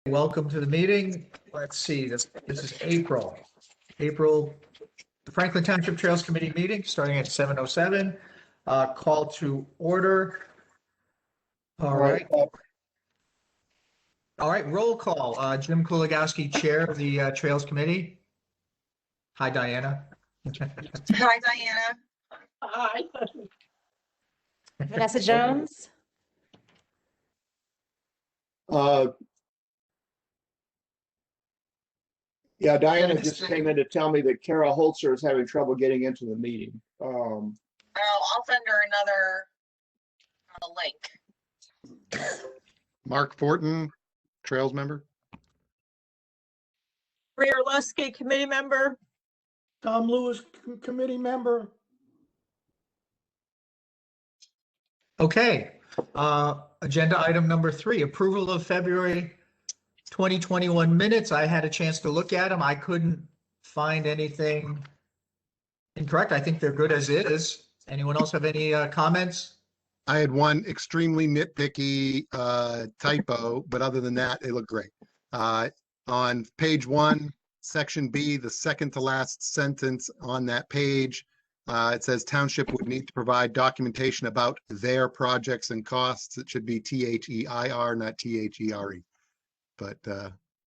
Welcome to the meeting. Let's see, this is April. The Franklin Township Trails Committee meeting starting at 7:07. Call to order. All right. All right, roll call. Jim Kulagowski, Chair of the Trails Committee. Hi, Diana. Hi, Diana. Hi. Vanessa Jones. Yeah, Diana just came in to tell me that Kara Holzer is having trouble getting into the meeting. Oh, I'll send her another link. Mark Fortin, Trails member. Ray Orlowski, committee member. Tom Lewis, committee member. Okay, agenda item number 3, approval of February 2021 minutes. I had a chance to look at them. I couldn't find anything incorrect. I think they're good as is. Anyone else have any comments? I had one extremely nitpicky typo, but other than that, it looked great. On page 1, section B, the second to last sentence on that page, it says Township would need to provide documentation about their projects and costs. It should be THEIR, not THERE. But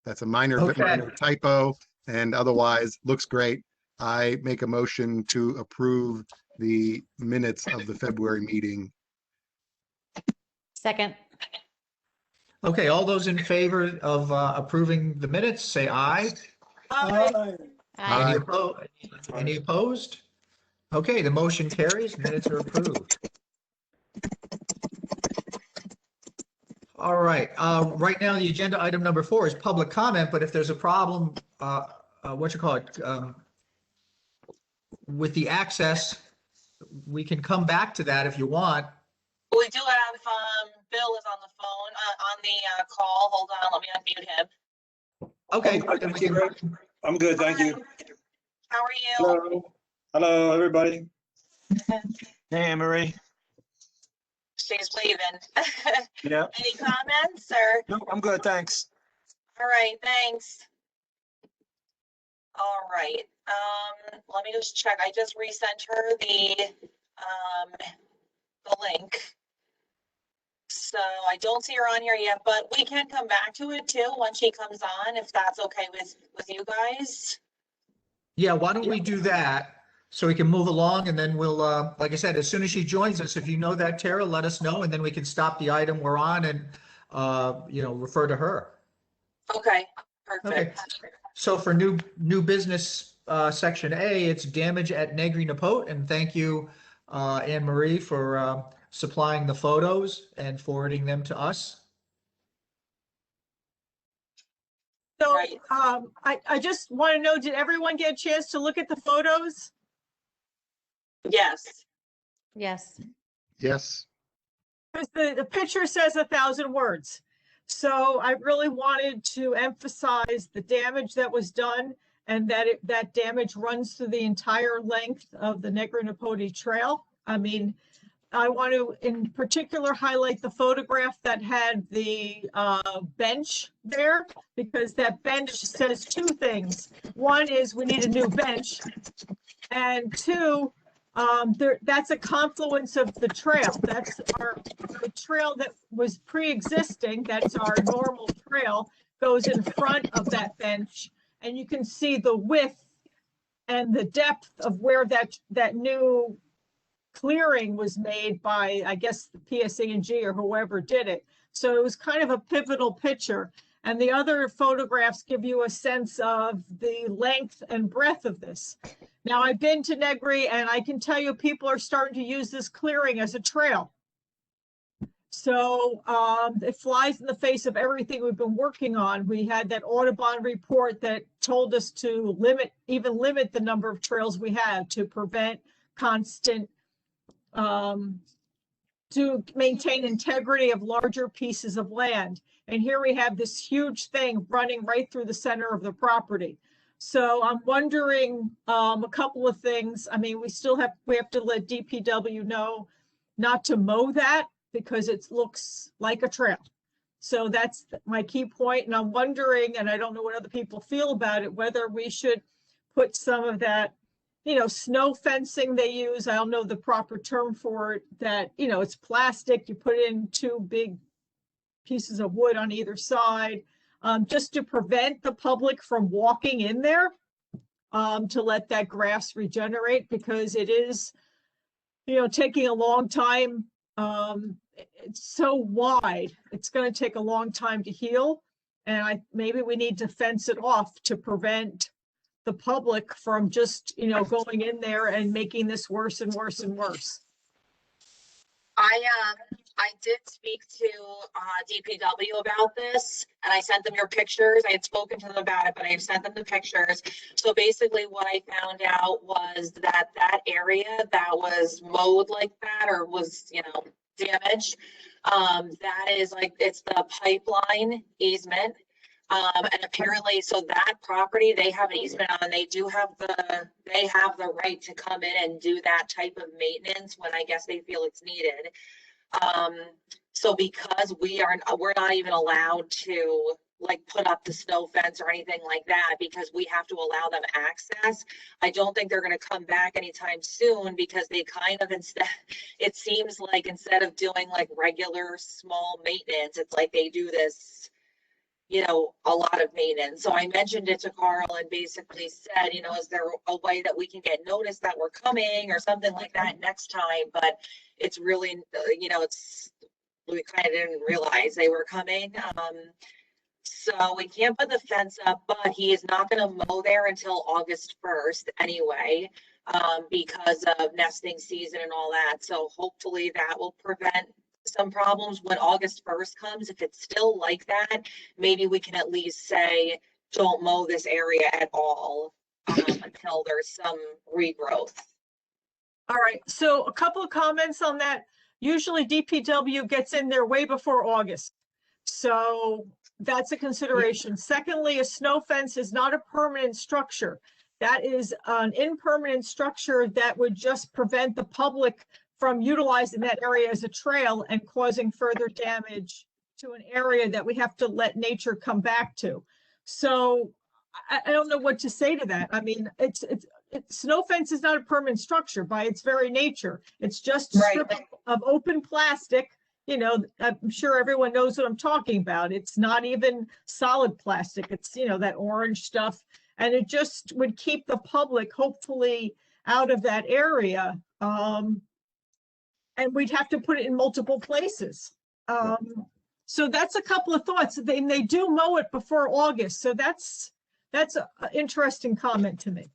that's a minor typo, and otherwise looks great. I make a motion to approve the minutes of the February meeting. Second. Okay, all those in favor of approving the minutes, say aye. Aye. Any any opposed? Okay, the motion carries. Minutes are approved. All right. Right now, the agenda item number 4 is public comment, but if there's a problem, with the access, we can come back to that if you want. We do have, Bill is on the phone, on the call. Hold on, let me unmute him. Okay. I'm good, thank you. How are you? Hello, hello, everybody. Hey, Anne Marie. She's leaving. Yeah. Any comments or? No, I'm good, thanks. All right, thanks. All right, let me just check. I just resent her the link. So I don't see her on here yet, but we can come back to it too once she comes on, if that's okay with you guys. Yeah, why don't we do that so we can move along, and then we'll, like I said, as soon as she joins us, if you know that, Tara, let us know, and then we can stop the item we're on and, refer to her. Okay, Okay. perfect. So for new business, section A, it's damage at Negri Napote, and thank you, Anne Marie, for supplying the photos and forwarding them to us. So Right. I just want to know, did everyone get a chance to look at the photos? Yes. Yes. Yes. Because the picture says 1,000 words. So I really wanted to emphasize the damage that was done, and that damage runs through the entire length of the Negri Napote Trail. I mean, I want to in particular highlight the photograph that had the bench there, because that bench says 2 things. One is we need a new bench, and 2, that's a confluence of the trail. That's the trail that was pre-existing. That's our normal trail, goes in front of that bench, and you can see the width and the depth of where that new clearing was made by, I guess, the PSE&G or whoever did it. So it was kind of a pivotal picture. And the other photographs give you a sense of the length and breadth of this. Now, I've been to Negri, and I can tell you people are starting to use this clearing as a trail. So it flies in the face of everything we've been working on. We had that Audubon report that told us to limit the number of trails we have to prevent constant to maintain integrity of larger pieces of land. And here we have this huge thing running right through the center of the property. So I'm wondering a couple of things. I mean, we have to let DPW know not to mow that, because it looks like a trail. So that's my key point. And I'm wondering, and I don't know what other people feel about it, whether we should put some of that, snow fencing they use. I don't know the proper term for it, that, it's plastic. You put in two big pieces of wood on either side, just to prevent the public from walking in there, to let that grass regenerate, because it is, taking a long time. It's so wide, it's going to take a long time to heal. And maybe we need to fence it off to prevent the public from just, going in there and making this worse and worse and worse. I did speak to DPW about this, and I sent them your pictures. I had spoken to them about it, but I sent them the pictures. So basically what I found out was that that area that was mowed like that, or was, damaged, that is like, it's the pipeline easement. And apparently, so that property, they have an easement on, they have the right to come in and do that type of maintenance when I guess they feel it's needed. So because we're not even allowed to like put up the snow fence or anything like that, because we have to allow them access. I don't think they're going to come back anytime soon, because they kind of, it seems like instead of doing like regular small maintenance, it's like they do this, a lot of maintenance. So I mentioned it to Carl and basically said, is there a way that we can get notice that we're coming or something like that next time? But it's really, we kind of didn't realize they were coming. So we can't put the fence up, but he is not going to mow there until August 1st anyway, because of nesting season and all that. So hopefully that will prevent some problems when August 1st comes. If it's still like that, maybe we can at least say, don't mow this area at all until there's some regrowth. All right, so a couple of comments on that. Usually DPW gets in there way before August. So that's a consideration. Secondly, a snow fence is not a permanent structure. That is an impermanent structure that would just prevent the public from utilizing that area as a trail and causing further damage to an area that we have to let nature come back to. So I don't know what to say to that. I mean, snow fence is not a permanent structure by its very nature. It's just a strip of open plastic. I'm sure everyone knows what I'm talking about. It's not even solid plastic. It's, that orange stuff. And it just would keep the public hopefully out of that area. And we'd have to put it in multiple places. So that's a couple of thoughts. They do mow it before August. So that's an interesting comment to me.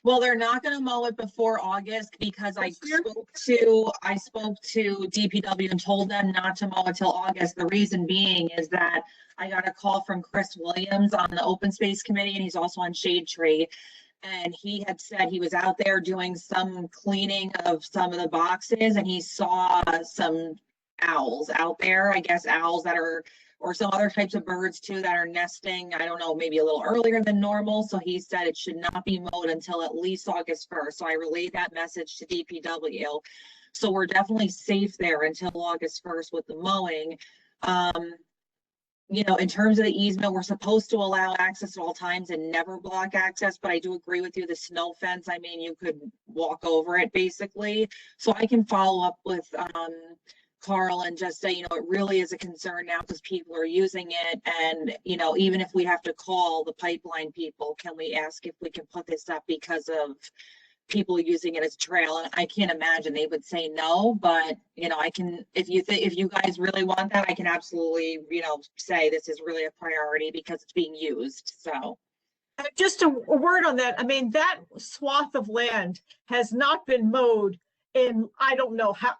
Well, they're not going to mow it before August, because I spoke to DPW and told them not to mow until August. The reason being is that I got a call from Chris Williams on the Open Space Committee, and he's also on Shade Tree. And he had said he was out there doing some cleaning of some of the boxes, and he saw some owls out there. I guess owls that are, or some other types of birds too, that are nesting, I don't know, maybe a little earlier than normal. So he said it should not be mowed until at least August 1st. So I relayed that message to DPW. So we're definitely safe there until August 1st with the mowing. In terms of the easement, we're supposed to allow access at all times and never block access, but I do agree with you, the snow fence, I mean, you could walk over it basically. So I can follow up with Carl and just say, it really is a concern now because people are using it. And, even if we have to call the pipeline people, can we ask if we can put this up because of people using it as trail? And I can't imagine they would say no, but I can, if you guys really want that, I can absolutely, say this is really a priority because it's being used. So just a word on that. I mean, that swath of land has not been mowed in, I don't know how,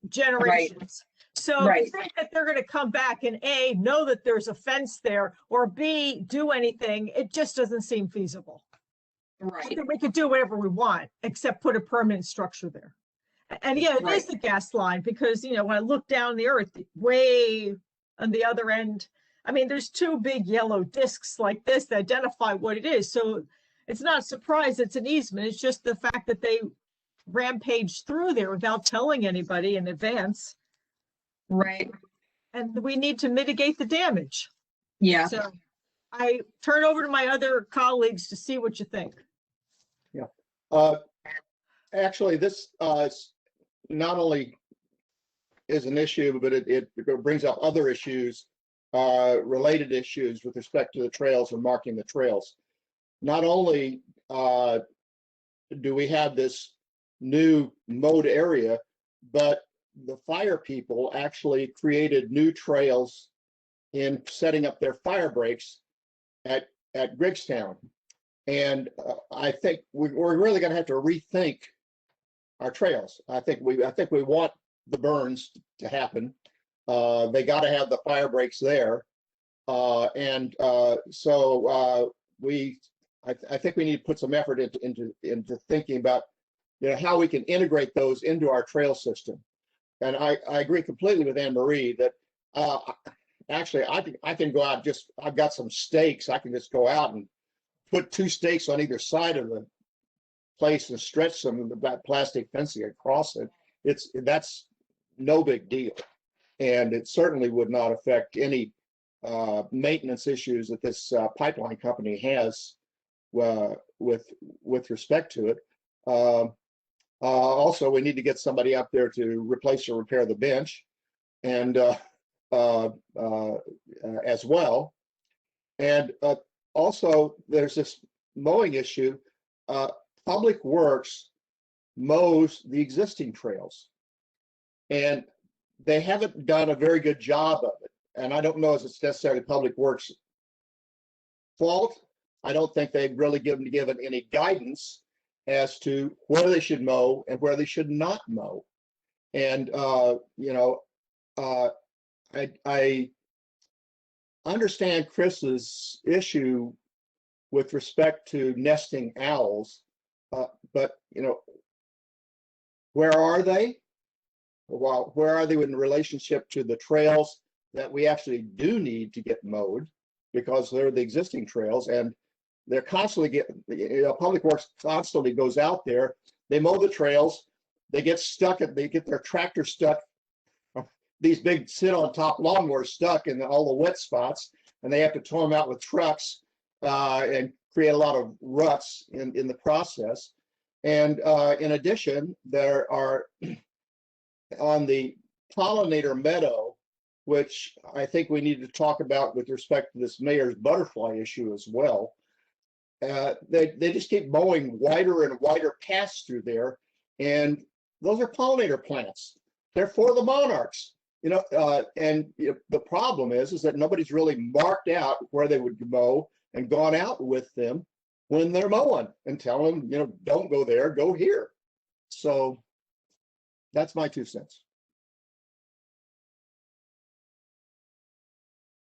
generations. Right. So to think that they're going to come back and A, know that there's a fence there, or B, do anything, it just doesn't seem feasible. Right. I think we could do whatever we want, except put a permanent structure there. And yeah, it is the gas line, because, when I look down the earth, way on the other end, there's two big yellow discs like this that identify what it is. So it's not a surprise it's an easement. It's just the fact that they rampage through there without telling anybody in advance. Right. and we need to mitigate the damage. Yeah. So I turn over to my other colleagues to see what you think. Actually, this not only is an issue, but it brings up other issues, related issues with respect to the trails and marking the trails. Not only do we have this new mowed area, but the fire people actually created new trails in setting up their fire breaks at Griggstown. And I think we're really going to have to rethink our trails. I think we want the burns to happen. They got to have the fire breaks there, so I think we need to put some effort into thinking about, you know, how we can integrate those into our trail system. And I agree completely with Anne Marie that actually I can go out, I've got some stakes. I can just go out and put 2 stakes on either side of the place and stretch some of that plastic fencing across it. That's no big deal. And it certainly would not affect any maintenance issues that this pipeline company has with respect to it. Also, we need to get somebody up there to replace or repair the bench, and as well. And also, there's this mowing issue. Public Works mows the existing trails, and they haven't done a very good job of it. And I don't know if it's necessarily Public Works' fault. I don't think they've really given any guidance as to where they should mow and where they should not mow. And you know, I understand Chris's issue with respect to nesting owls, but you know, where are they? Well, where are they in relationship to the trails that we actually do need to get mowed, because they're the existing trails, and they're constantly getting, you know, Public Works constantly goes out there, they mow the trails, they get their tractor stuck, these big sit-on-top lawnmowers stuck in all the wet spots, and they have to tow them out with trucks and create a lot of ruts in the process. And in addition, there are on the Pollinator meadow, which I think we need to talk about with respect to this mayor's butterfly issue as well. They just keep mowing wider and wider paths through there, and those are pollinator plants. They're for the monarchs, you know. And you know, the problem is that nobody's really marked out where they would mow and gone out with them when they're mowing and tell them, you know, don't go there, go here. So that's my 2 cents.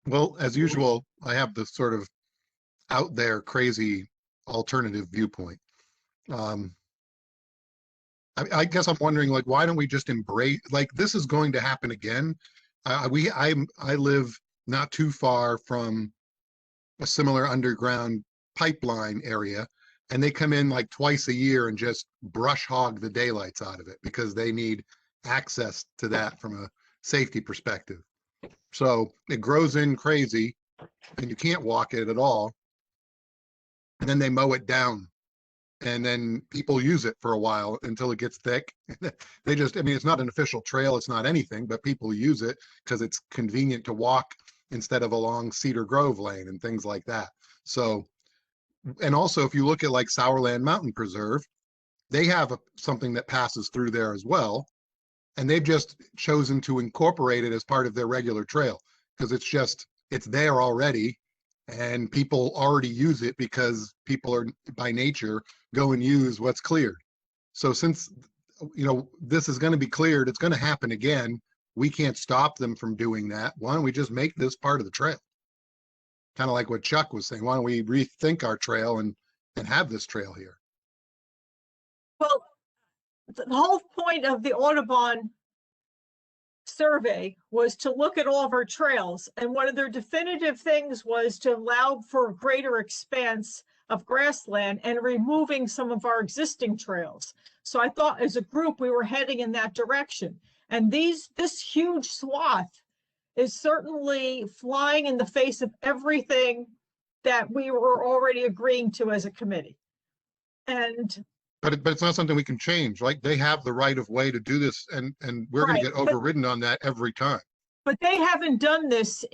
Well, as usual, I have this sort of out there crazy alternative viewpoint. I guess I'm wondering, like, why don't we just embrace, like, this is going to happen again. I live not too far from a similar underground pipeline area, and they come in like twice a year and just brush hog the daylights out of it because they need access to that from a safety perspective. So it grows in crazy and you can't walk it at all. And then they mow it down, and then people use it for a while until it gets thick. They just, I mean, it's not an official trail, it's not anything, but people use it because it's convenient to walk instead of along Cedar Grove Lane and things like that. So, and also if you look at like Sourland Mountain Preserve, they have something that passes through there as well. And they've just chosen to incorporate it as part of their regular trail because it's there already, and people already use it because people are by nature go and use what's cleared. So since, you know, this is going to be cleared, it's going to happen again. We can't stop them from doing that. Why don't we just make this part of the trail? Kind of like what Chuck was saying. Why don't we rethink our trail and have this trail here? Well, the whole point of the Audubon survey was to look at all of our trails, and one of their definitive things was to allow for a greater expanse of grassland and removing some of our existing trails. So I thought as a group we were heading in that direction, and this huge swath is certainly flying in the face of everything that we were already agreeing to as a committee. And But it's not something we can change. Like, they have the right of way to do this, and we're going to Right, get overridden on that every time. but they haven't done this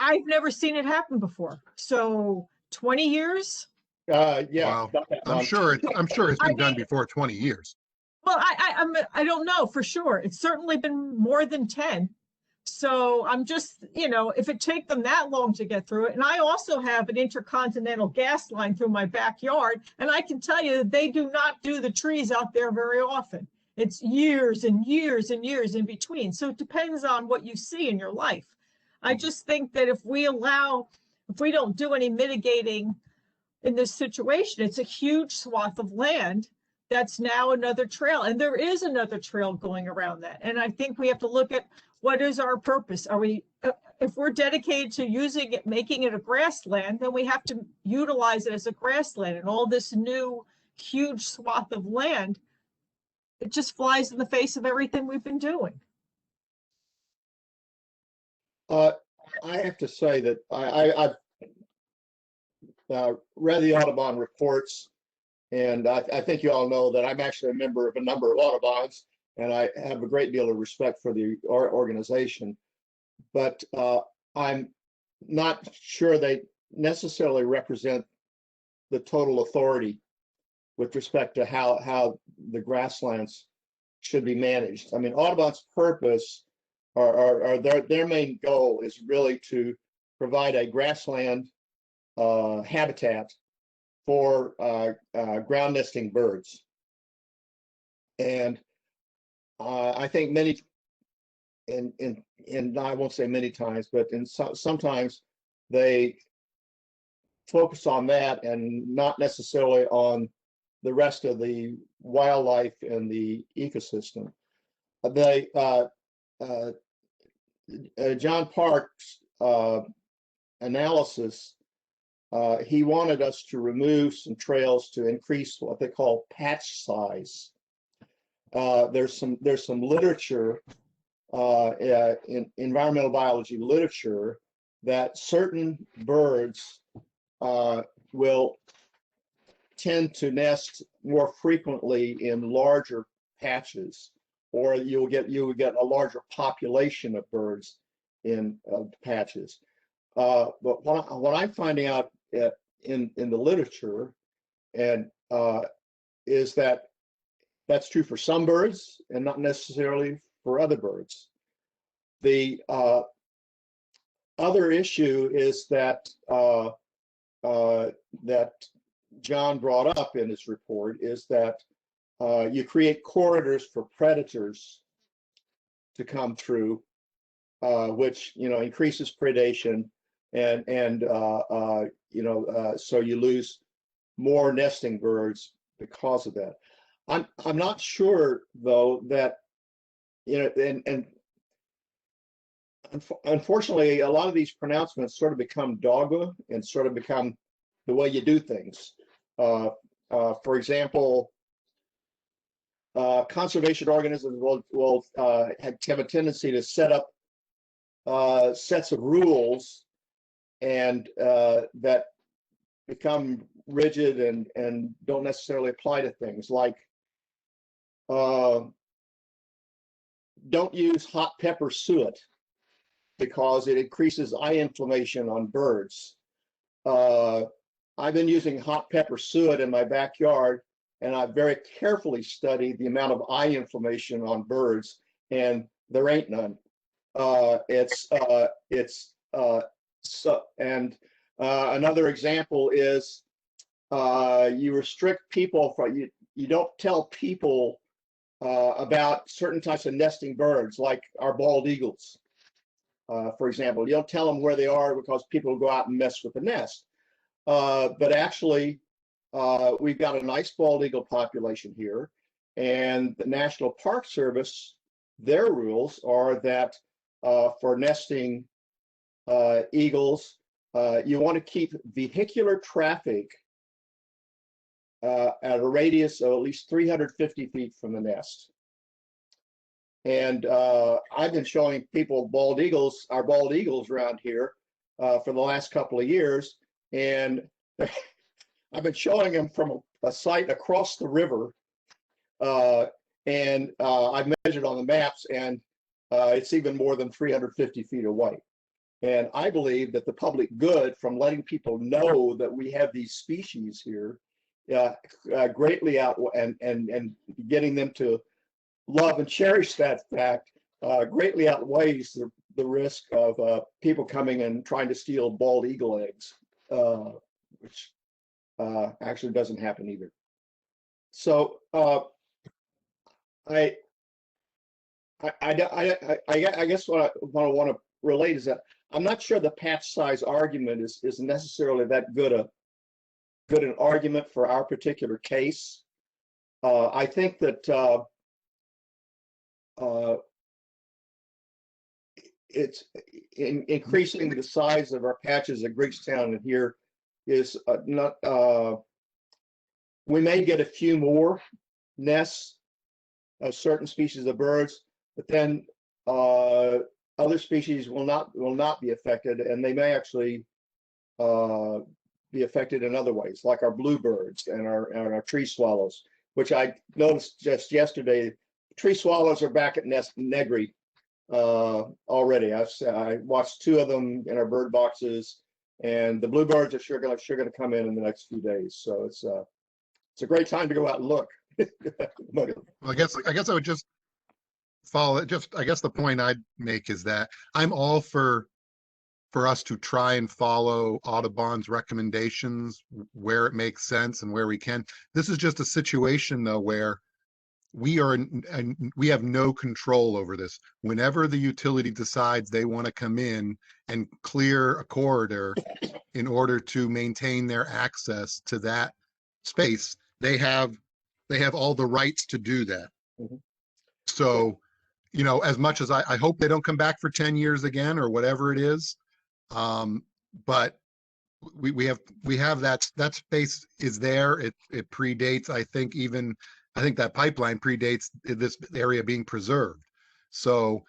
I've never seen it happen before. So 20 years? Yeah, Wow. about that I'm long. sure it's I been done mean- before 20 years. Well, I don't know for sure. It's certainly been more than 10. So I'm just, if it take them that long to get through it, and I also have an intercontinental gas line through my backyard, and I can tell you they do not do the trees out there very often. It's years and years and years in between. So it depends on what you see in your life. I just think that if we don't do any mitigating in this situation, it's a huge swath of land that's now another trail. And there is another trail going around that. And I think we have to look at what is our purpose? If we're dedicated to using it, making it a grassland, then we have to utilize it as a grassland. And all this new huge swath of land, it just flies in the face of everything we've been doing. I have to say that I've read the Audubon reports, and I think you all know that I'm actually a member of a number of Audubons, and I have a great deal of respect for the organization. But I'm not sure they necessarily represent the total authority with respect to how the grasslands should be managed. I mean, Audubon's purpose or their main goal is really to provide a grassland habitat for ground nesting birds. And I think many, and I won't say many times, but sometimes they focus on that and not necessarily on the rest of the wildlife and the ecosystem. John Park's analysis, he wanted us to remove some trails to increase what they call patch size. There's some literature in environmental biology literature that certain birds will tend to nest more frequently in larger patches, or you would get a larger population of birds in patches. But what I'm finding out in the literature and is that that's true for some birds and not necessarily for other birds. The other issue is that that John brought up in his report is that you create corridors for predators to come through, which increases predation, and so you lose more nesting birds because of that. I'm not sure though that and unfortunately a lot of these pronouncements sort of become dogma and sort of become the way you do things. For example, conservation organisms will have a tendency to set up sets of rules and that become rigid and don't necessarily apply to things like don't use hot pepper suet because it increases eye inflammation on birds. I've been using hot pepper suet in my backyard, and I've very carefully studied the amount of eye inflammation on birds, and there ain't none. Another example is you restrict people from you don't tell people about certain types of nesting birds, like our bald eagles, for example. You don't tell them where they are because people go out and mess with the nest. But actually, we've got a nice bald eagle population here, and the National Park Service, their rules are that for nesting eagles, you want to keep vehicular traffic at a radius of at least 350 feet from the nest. And I've been showing people our bald eagles around here for the last couple of years. And I've been showing them from a site across the river. And I've measured on the maps, and it's even more than 350 feet away. And I believe that the public good from letting people know that we have these species here greatly and getting them to love and cherish that fact greatly outweighs the risk of people coming and trying to steal bald eagle eggs, which actually doesn't happen either. So I guess what I want to relate is that I'm not sure the patch size argument is necessarily that good an argument for our particular case. I think that it's increasing the size of our patches at Greekstown and here is not. We may get a few more nests of certain species of birds, but then other species will not be affected, and they may actually be affected in other ways, like our bluebirds and our tree swallows, which I noticed just yesterday. Tree swallows are back at Negri already. I watched 2 of them in our bird boxes, and the bluebirds are sure gonna come in the next few days. So it's a great time to go out and look. Well, I guess I would just follow it. I guess the point I'd make is that I'm all for us to try and follow Audubon's recommendations where it makes sense and where we can. This is just a situation though where we have no control over this. Whenever the utility decides they want to come in and clear a corridor in order to maintain their access to that space, they have all the rights to do that. Mm-hmm. So, you know, as much as I hope they don't come back for 10 years again or whatever it is, but we have that space is there. It predates, I think that pipeline predates this area being preserved. So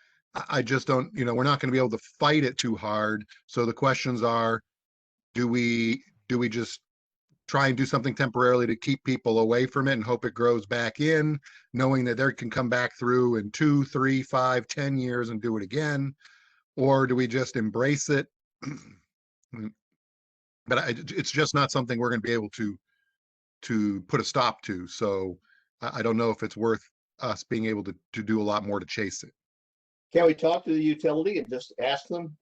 I just don't, you know, we're not going to be able to fight it too hard. So the questions are, do we just try and do something temporarily to keep people away from it and hope it grows back in, knowing that they can come back through in 2, 3, 5, 10 years and do it again? Or do we just embrace it? But it's just not something we're going to be able to put a stop to. So I don't know if it's worth us being able to do a lot more to chase it. Can we talk to the utility and just ask them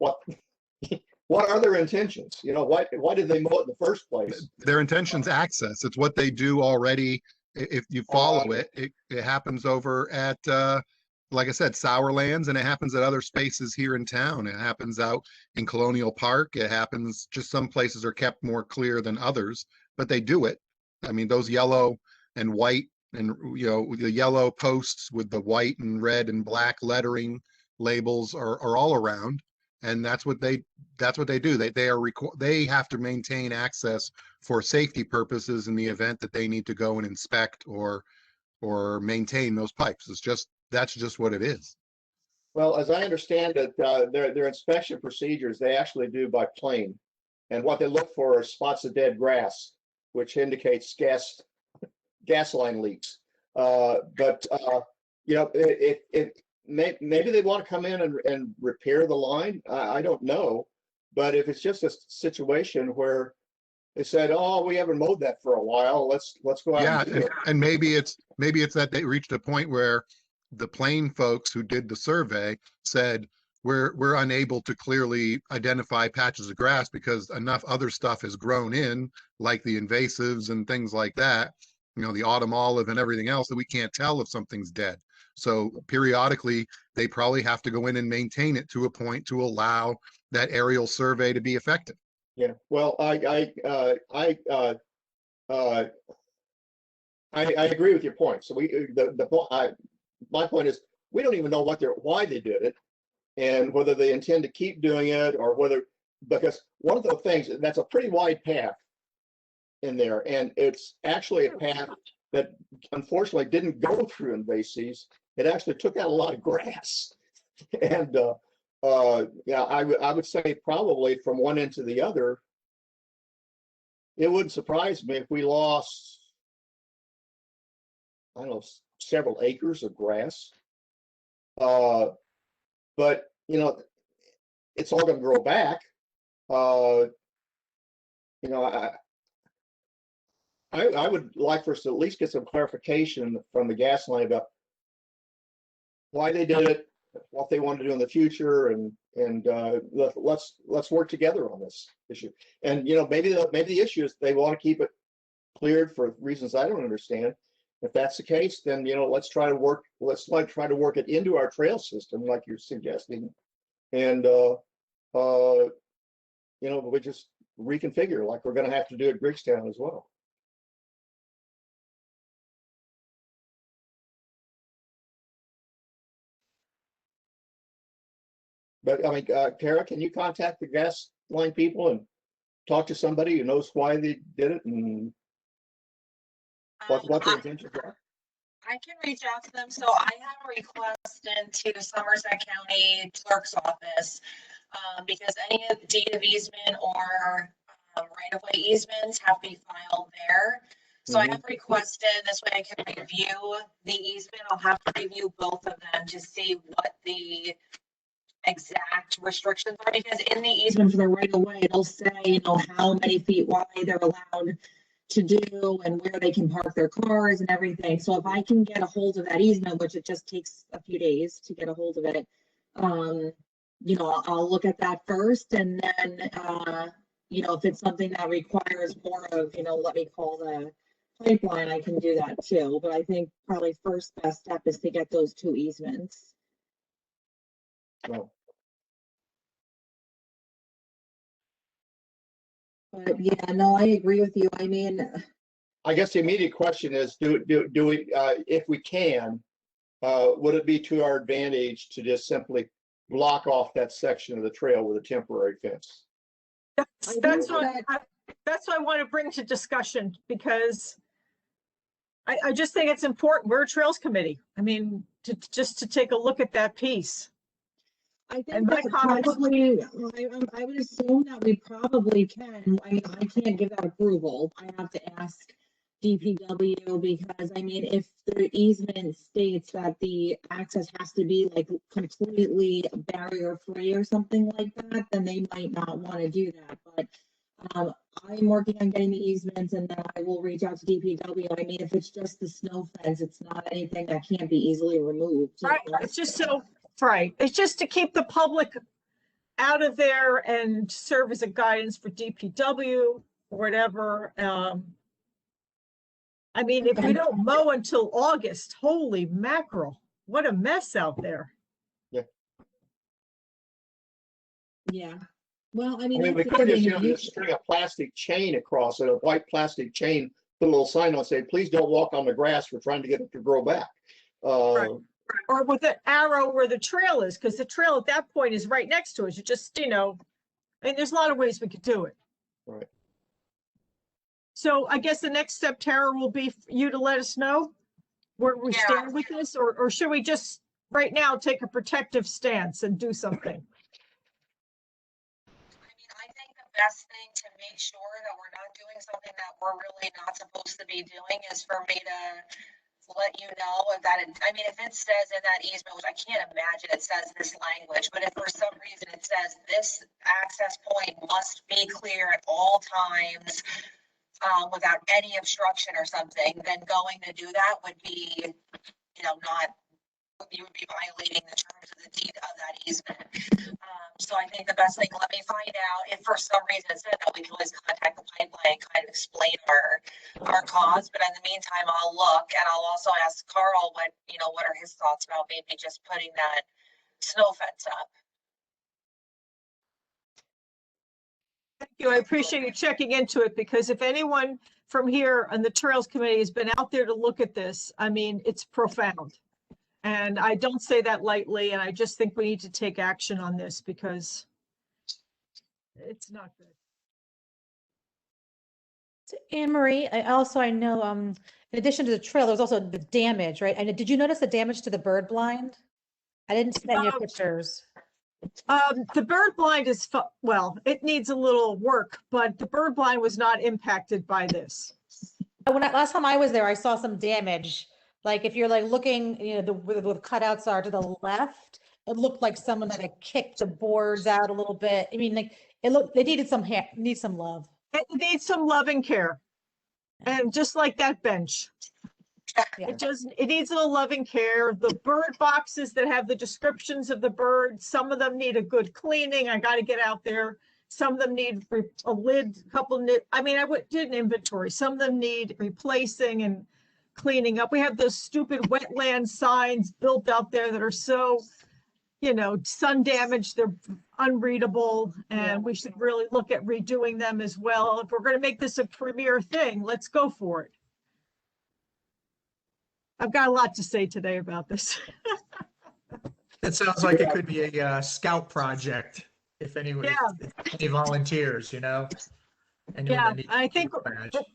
what are their intentions? You know, why did they mow it in the first place? Their intention's access. It's what they do already. If you follow it happens over at, like I said, Sourlands, and it happens at other spaces here in town. It happens out in Colonial Park. It happens, just some places are kept more clear than others, but they do it. I mean, those yellow and white and, you know, the yellow posts with the white and red and black lettering labels are all around. And that's what they do. They have to maintain access for safety purposes in the event that they need to go and inspect or maintain those pipes. That's just what it is. Well, as I understand it, their inspection procedures, they actually do by plane. And what they look for are spots of dead grass, which indicates gas line leaks. But you know, maybe they want to come in and repair the line. I don't know. But if it's just a situation where they said, "Oh, we haven't mowed that for a while. Let's go out." Yeah, and maybe it's that they reached a point where the Plain folks who did the survey said we're unable to clearly identify patches of grass because enough other stuff has grown in, like the invasives and things like that, you know, the autumn olive and everything else, that we can't tell if something's dead. So periodically they probably have to go in and maintain it to a point to allow that aerial survey to be effective. Yeah, well, I agree with your point. So my point is, we don't even know why they did it, and whether they intend to keep doing it, or because one of the things, that's a pretty wide path in there, and it's actually a path that unfortunately didn't go through invasives. it actually took out a lot of grass. And, yeah, I would say probably from one end to the other, it wouldn't surprise me if we lost, I don't know, several acres of grass. But, you know, it's all going to grow back. You know, I would like for us to at least get some clarification from the gas line about why they did it, what they want to do in the future, and let's work together on this issue. And you know, maybe the issue is they want to keep it cleared for reasons I don't understand. If that's the case, then you know, let's try to work it into our trail system, like you're suggesting, and you know, we just reconfigure like we're going to have to do at Bridgetown as well. But I mean, Kara, can you contact the gas line people and talk to somebody who knows why they did it and what their intentions are? I can reach out to them. So I have a request into Somerset County Clerk's Office because any of deed of easement or right-of-way easements have to be filed there. So I have requested, this way I can review the easement. I'll have to review both of them to see what the exact restrictions are, because in the easement for the right-of-way, it'll say, you know, how many feet wide they're allowed to do and where they can park their cars and everything. So if I can get a hold of that easement, which it just takes a few days to get a hold of it, you know, I'll look at that first, and then, you know, if it's something that requires more of, you know, let me call the pipeline, I can do that too. But I think probably first best step is to get those two easements. No. But yeah, no, I agree with you. I mean, I guess the immediate question is, do we, if we can, would it be to our advantage to just simply block off that section of the trail with a temporary fence? That's what I want to bring to discussion, because I just think it's important. We're a Trails Committee. I mean, just to take a look at that piece. I And think my that comments- probably, I would assume that we probably can. I mean, I can't give that approval. I have to ask DPW, because I mean, if the easement states that the access has to be like completely barrier free or something like that, then they might not want to do that. But I'm working on getting the easements, and then I will reach out to DPW. I mean, if it's just the snow fence, it's not anything that can't be easily removed. Right, it's just so, right, it's just to keep the public out of there and serve as a guidance for DPW or whatever. I mean, if we don't mow until August, holy mackerel, what a mess out there. Yeah. Well, I I mean, mean, we that's the could just, thing, you know, just string a plastic chain across it, a white plastic chain, put a little sign on, say, please don't walk on the grass. We're trying to get it to grow back. Right. Or with an arrow where the trail is, because the trail at that point is right next to it. You just, you know, I mean, there's a lot of ways we could do it. Right. So I guess the next step, Tara, will be for you to let us know where we Yeah. stand with this, or should we just right now take a protective stance and do something? I mean, I think the best thing to make sure that we're not doing something that we're really not supposed to be doing is for me to let you know that I mean, if it says in that easement, which I can't imagine it says this language, but if for some reason it says this access point must be clear at all times, without any obstruction or something, then going to do that would be, you know, you would be violating the terms of the deed of that easement. So I think the best thing, let me find out if for some reason it said that, we can always contact the pipeline and kind of explain our cause. But in the meantime, I'll look, and I'll also ask Carl what are his thoughts about maybe just putting that snow fence up. Thank you. I appreciate you checking into it, because if anyone from here on the Trails Committee has been out there to look at this, I mean, it's profound. And I don't say that lightly, and I just think we need to take action on this because it's not good. So Anne Marie, I know, in addition to the trail, there was also the damage, right? And did you notice the damage to the bird blind? I didn't see that in your pictures. The bird blind is, well, it needs a little work, but the bird blind was not impacted by this. Last time I was there, I saw some damage. Like if you're like looking, you know, where the cutouts are to the left, it looked like someone had kicked the boards out a little bit. I mean, like they needed some love. It needs some loving care. And just like that bench. Yeah. It needs a little loving care. The bird boxes that have the descriptions of the birds, some of them need a good cleaning. I got to get out there. Some of them need a lid, I did an inventory. Some of them need replacing and cleaning up. We have those stupid wetland signs built out there that are so, you know, sun damaged, they're unreadable, and we should really look at redoing them as well. If we're going to make this a premier thing, let's go for it. I've got a lot to say today about this. It sounds like it could be a scout project, if anyone, any volunteers, you know? Anyone Yeah, that needs I to think do that.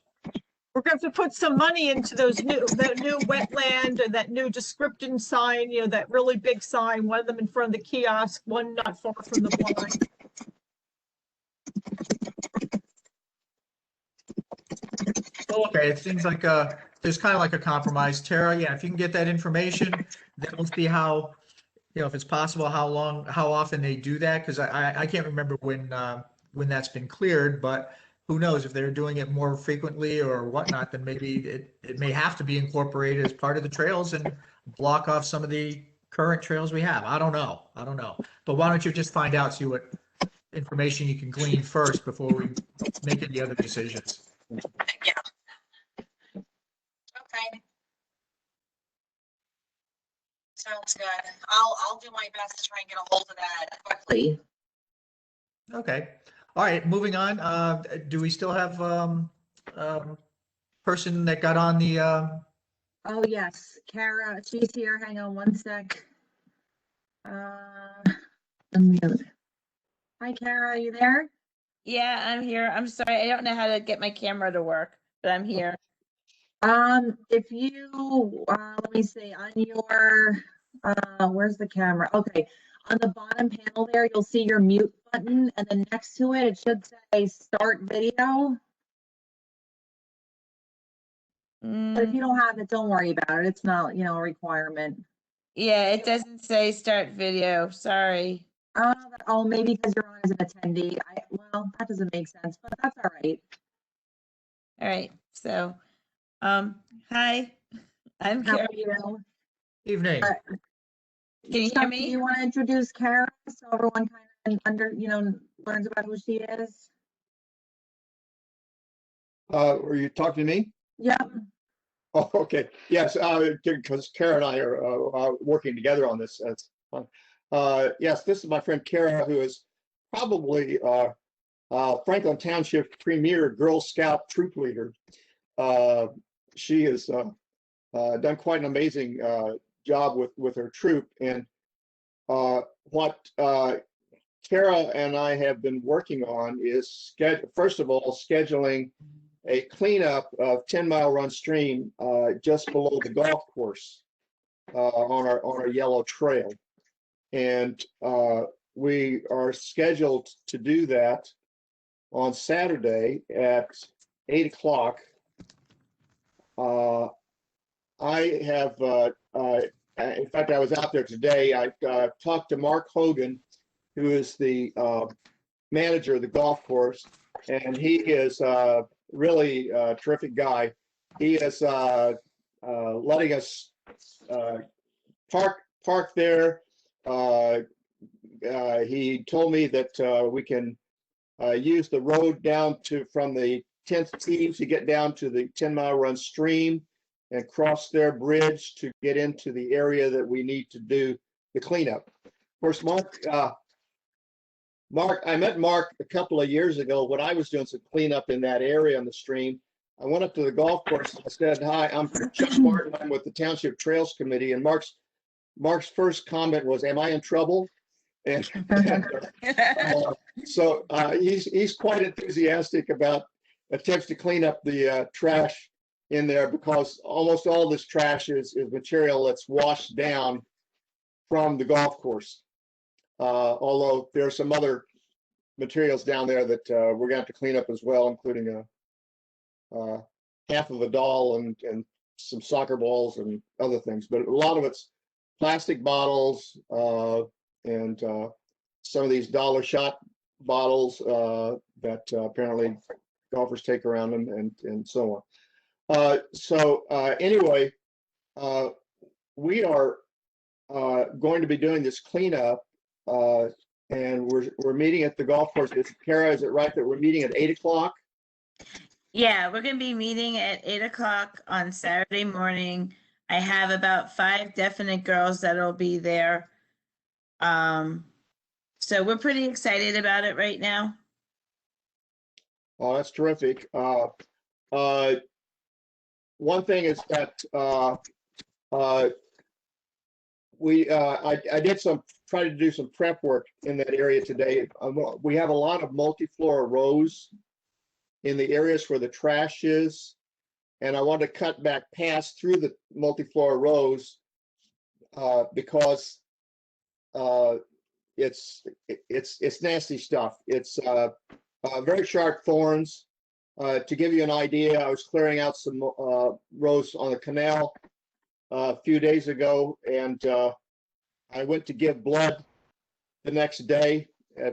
we're going to have to put some money into that new wetland and that new description sign, you know, that really big sign, one of them in front of the kiosk, one not far from the blind. Okay, it seems like there's kind of like a compromise. Tara, yeah, if you can get that information, then we'll see how, you know, if it's possible, how often they do that, because I can't remember when that's been cleared, but who knows, if they're doing it more frequently or whatnot, then maybe it may have to be incorporated as part of the trails and block off some of the current trails we have. I don't know. But why don't you just find out, see what information you can glean first before we make any other decisions. Yeah. Okay. Sounds good. I'll do my best to try and get a hold of that quickly. Okay. All right, moving on. Do we still have person that got on the Oh, yes, Kara, she's here. Hang on one sec. Unmute. Hi, Kara, are you there? Yeah, I'm here. I'm sorry. I don't know how to get my camera to work, but I'm here. If you, let me see, on your, where's the camera? Okay, on the bottom panel there, you'll see your mute button, and then next to it, it should say start video. But if you don't have it, don't worry about it. It's not, a requirement. Yeah, it doesn't say start video. Sorry. Oh, maybe because you're on as an attendee. Well, that doesn't make sense, but that's all right. All right. So, hi, I'm How Kara. are you? evening? Can you Chuck, hear do me? you want to introduce Kara so everyone kind of learns about who she is? Were you talking to me? Yep. Oh, okay. Yes, because Kara and I are working together on this. Yes, this is my friend Kara, who is probably Franklin Township premier Girl Scout troop leader. She has done quite an amazing job with her troop. And what Kara and I have been working on is, first of all, scheduling a cleanup of 10 Mile Run Stream just below the golf course on our yellow trail. And we are scheduled to do that on Saturday at 8 o'clock. I have, in fact, I was out there today. I talked to Mark Hogan, who is the manager of the golf course, and he is really a terrific guy. He is letting us park there. He told me that we can use the road down from the 10th tee to get down to the 10 Mile Run Stream and cross their bridge to get into the area that we need to do the cleanup. Of course, I met Mark a couple of years ago when I was doing some cleanup in that area on the stream. I went up to the golf course and I said, "Hi, I'm Chuck Martin. I'm with the Township Trails Committee." And Mark's first comment was, "Am I in trouble?" And so he's quite enthusiastic about attempts to clean up the trash in there, because almost all this trash is material that's washed down from the golf course. Although there are some other materials down there that we're gonna have to clean up as well, including a half of a doll and some soccer balls and other things. But a lot of it's plastic bottles and some of these dollar shot bottles that apparently golfers take around them and so on. Anyway, we are going to be doing this cleanup, and we're meeting at the golf course. Kara, is it right that we're meeting at 8 o'clock? Yeah, we're gonna be meeting at 8 o'clock on Saturday morning. I have about 5 definite girls that'll be there. So we're pretty excited about it right now. Oh, that's terrific. One thing is that I did try to do some prep work in that area today. We have a lot of multiflora rows in the areas where the trash is, and I want to cut back past through the multiflora rows because it's nasty stuff. It's very sharp thorns. To give you an idea, I was clearing out some rows on the canal a few days ago, and I went to give blood the next day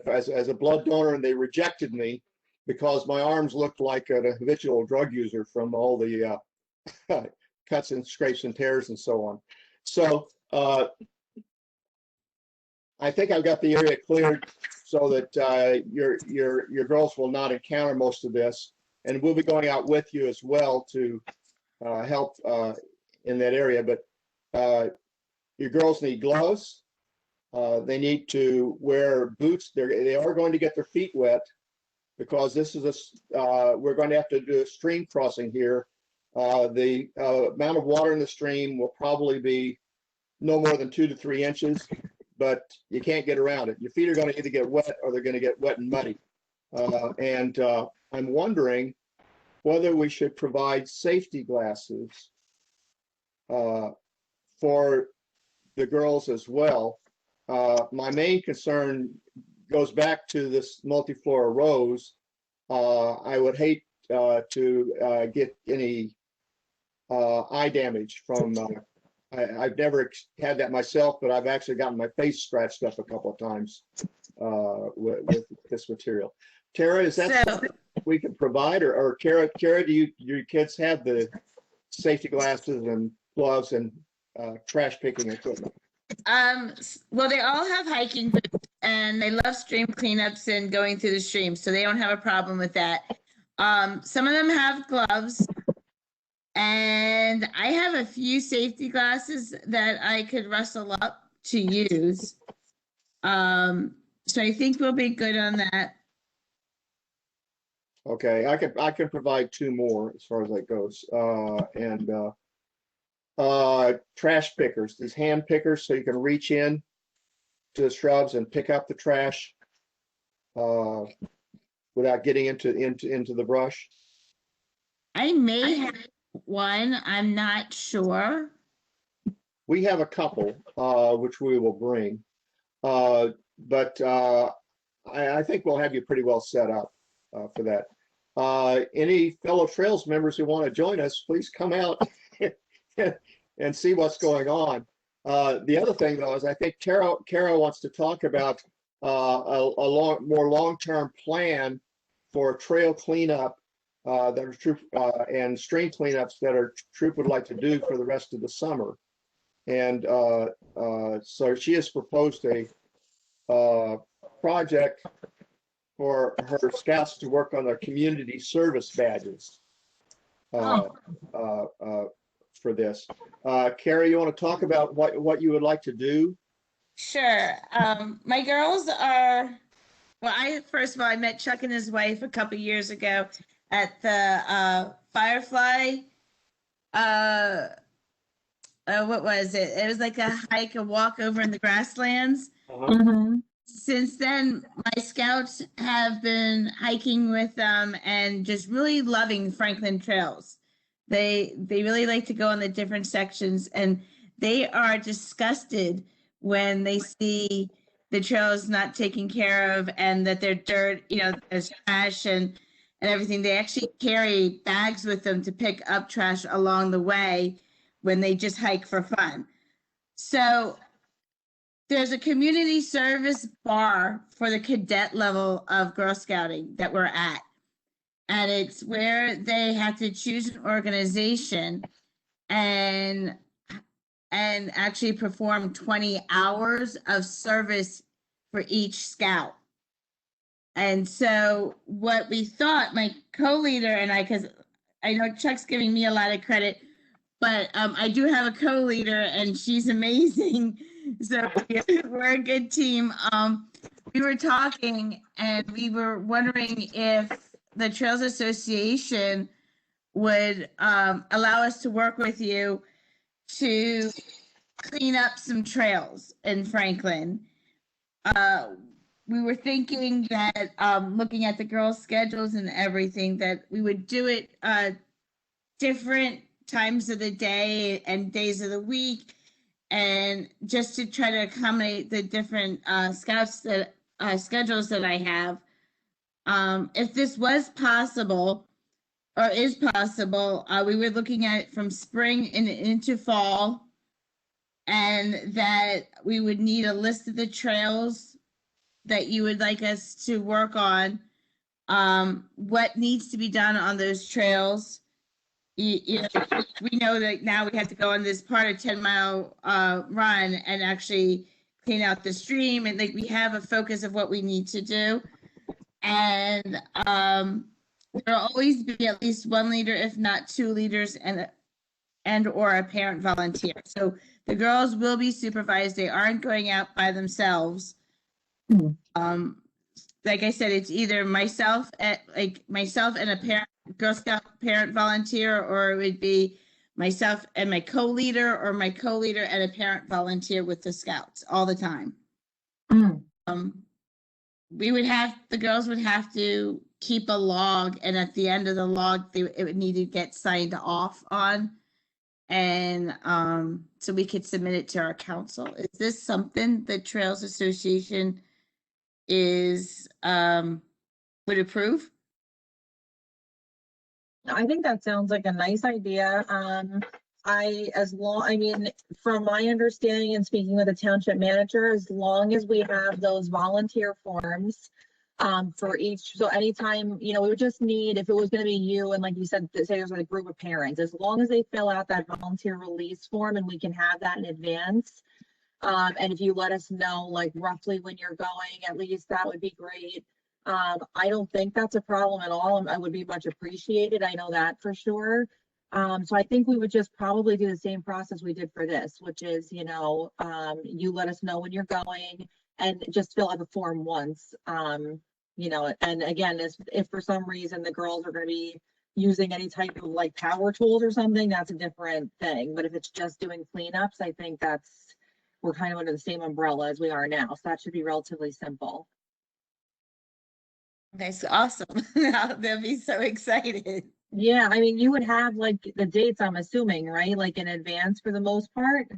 as a blood donor, and they rejected me because my arms looked like a habitual drug user from all the cuts and scrapes and tears and so on. So I think I've got the area cleared so that your girls will not encounter most of this, and we'll be going out with you as well to help in that area. But your girls need gloves. They need to wear boots. They are going to get their feet wet because this is we're going to have to do a stream crossing here. The amount of water in the stream will probably be no more than 2 to 3 inches, but you can't get around it. Your feet are going to either get wet or they're going to get wet and muddy. And I'm wondering whether we should provide safety glasses for the girls as well. My main concern goes back to this multiflora rows. I would hate to get any eye damage from, I've never had that myself, but I've actually gotten my face scratched up a couple of times with this material. Tara, is that something we can provide, or Kara, do your kids have the safety glasses and gloves and trash picking equipment? Well, they all have hiking boots and they love stream cleanups and going through the stream, so they don't have a problem with that. Some of them have gloves, and I have a few safety glasses that I could rustle up to use. So I think we'll be good on that. Okay, I can provide 2 more as far as that goes. Trash pickers, these hand pickers, so you can reach in to the shrubs and pick up the trash without getting into the brush. I may have one, I'm not sure. We have a couple, which we will bring, but I think we'll have you pretty well set up for that. Any fellow Trails members who want to join us, please come out and see what's going on. The other thing, though, is I think Kara wants to talk about a more long-term plan for trail cleanup that are troop and stream cleanups that our troop would like to do for the rest of the summer. And so she has proposed a project for her scouts to work on their community service badges for this. Carrie, you want to talk about what you would like to do? Sure. My girls are, well, first of all, I met Chuck and his wife a couple years ago at the Firefly. What was it? It was like a hike, a walk over in the grasslands. Uh-huh. since then, my scouts have been hiking with them and just really loving Franklin trails. They really like to go on the different sections, and they are disgusted when they see the trails not taken care of and that they're dirt, there's trash and everything. They actually carry bags with them to pick up trash along the way when they just hike for fun. So there's a community service bar for the cadet level of Girl Scouting that we're at. And it's where they have to choose an organization and actually perform 20 hours of service for each scout. And so what we thought, my co-leader and I, because I know Chuck's giving me a lot of credit, but I do have a co-leader and she's amazing. So we're a good team. We were talking and we were wondering if the Trails Association would allow us to work with you to clean up some trails in Franklin. We were thinking that looking at the girls' schedules and everything, that we would do it different times of the day and days of the week, and just to try to accommodate the different scouts that schedules that I have. If this was possible or is possible, we were looking at it from spring and into fall, and that we would need a list of the trails that you would like us to work on, what needs to be done on those trails. We know that now we have to go on this part of 10-mile run and actually clean out the stream, and like we have a focus of what we need to do. And there'll always be at least one leader, if not two leaders, and or a parent volunteer. So the girls will be supervised. They aren't going out by themselves. Like I said, it's either myself and a parent, Girl Scout parent volunteer, or it would be myself and my co-leader, or my co-leader and a parent volunteer with the scouts all the time. The girls would have to keep a log, and at the end of the log, it would need to get signed off on, and so we could submit it to our council. Is this something the Trails Association would approve? I think that sounds like a nice idea. From my understanding and speaking with the township manager, as long as we have those volunteer forms for each, so anytime, we would just need, if it was going to be you, and like you said, say there's a group of parents, as long as they fill out that volunteer release form and we can have that in advance. And if you let us know, like roughly when you're going, at least that would be great. I don't think that's a problem at all. I would be much appreciated. I know that for sure. So I think we would just probably do the same process we did for this, which is, you let us know when you're going and just fill out the form once. And again, if for some reason the girls are going to be using any type of like power tools or something, that's a different thing. But if it's just doing cleanups, I think we're kind of under the same umbrella as we are now. So that should be relatively simple. That's awesome. They'll be so excited. Yeah, you would have like the dates, I'm assuming, right? Like in advance for the most part?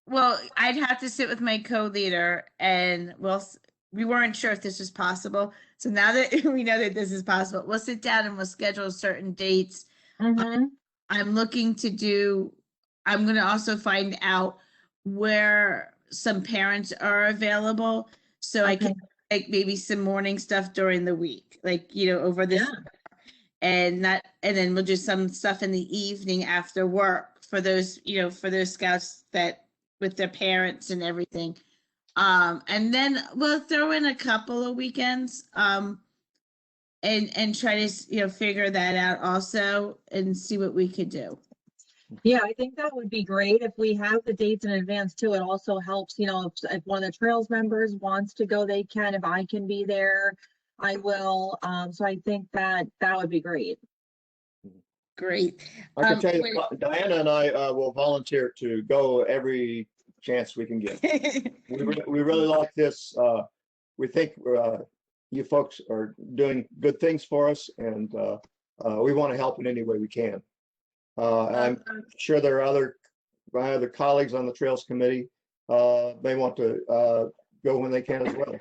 Well, I'd have to sit with my co-leader, and we weren't sure if this was possible. So now that we know that this is possible, we'll sit down and we'll schedule certain dates. I'm going to also find out where some parents are available. So I can like maybe some morning stuff during the week, like, over this. And then we'll do some stuff in the evening after work for those, for those scouts that with their parents and everything. And then we'll throw in a couple of weekends, and try to, figure that out also and see what we could do. Yeah, I think that would be great if we have the dates in advance too. It also helps, if one of the Trails members wants to go, they can. If I can be there, I will. So I think that would be great. Great. I can tell you, Diana and I will volunteer to go every chance we can get. We really like this we think you folks are doing good things for us, and we want to help in any way we can. I'm sure there are my other colleagues on the Trails Committee. They want to go when they can as well.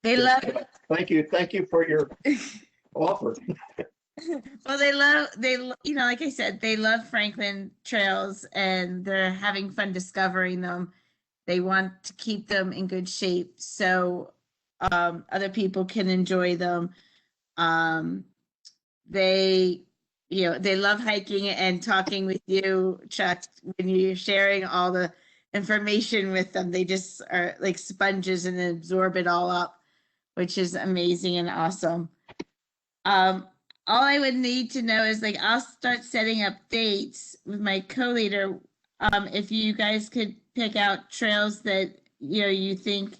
They love, Thank you for your offer. well, you know, like I said, they love Franklin trails and they're having fun discovering them. They want to keep them in good shape so other people can enjoy them. They, you know, they love hiking and talking with you, Chuck, when you're sharing all the information with them. They just are like sponges and absorb it all up, which is amazing and awesome. All I would need to know is, like, I'll start setting up dates with my co-leader. If you guys could pick out trails that, you know, you think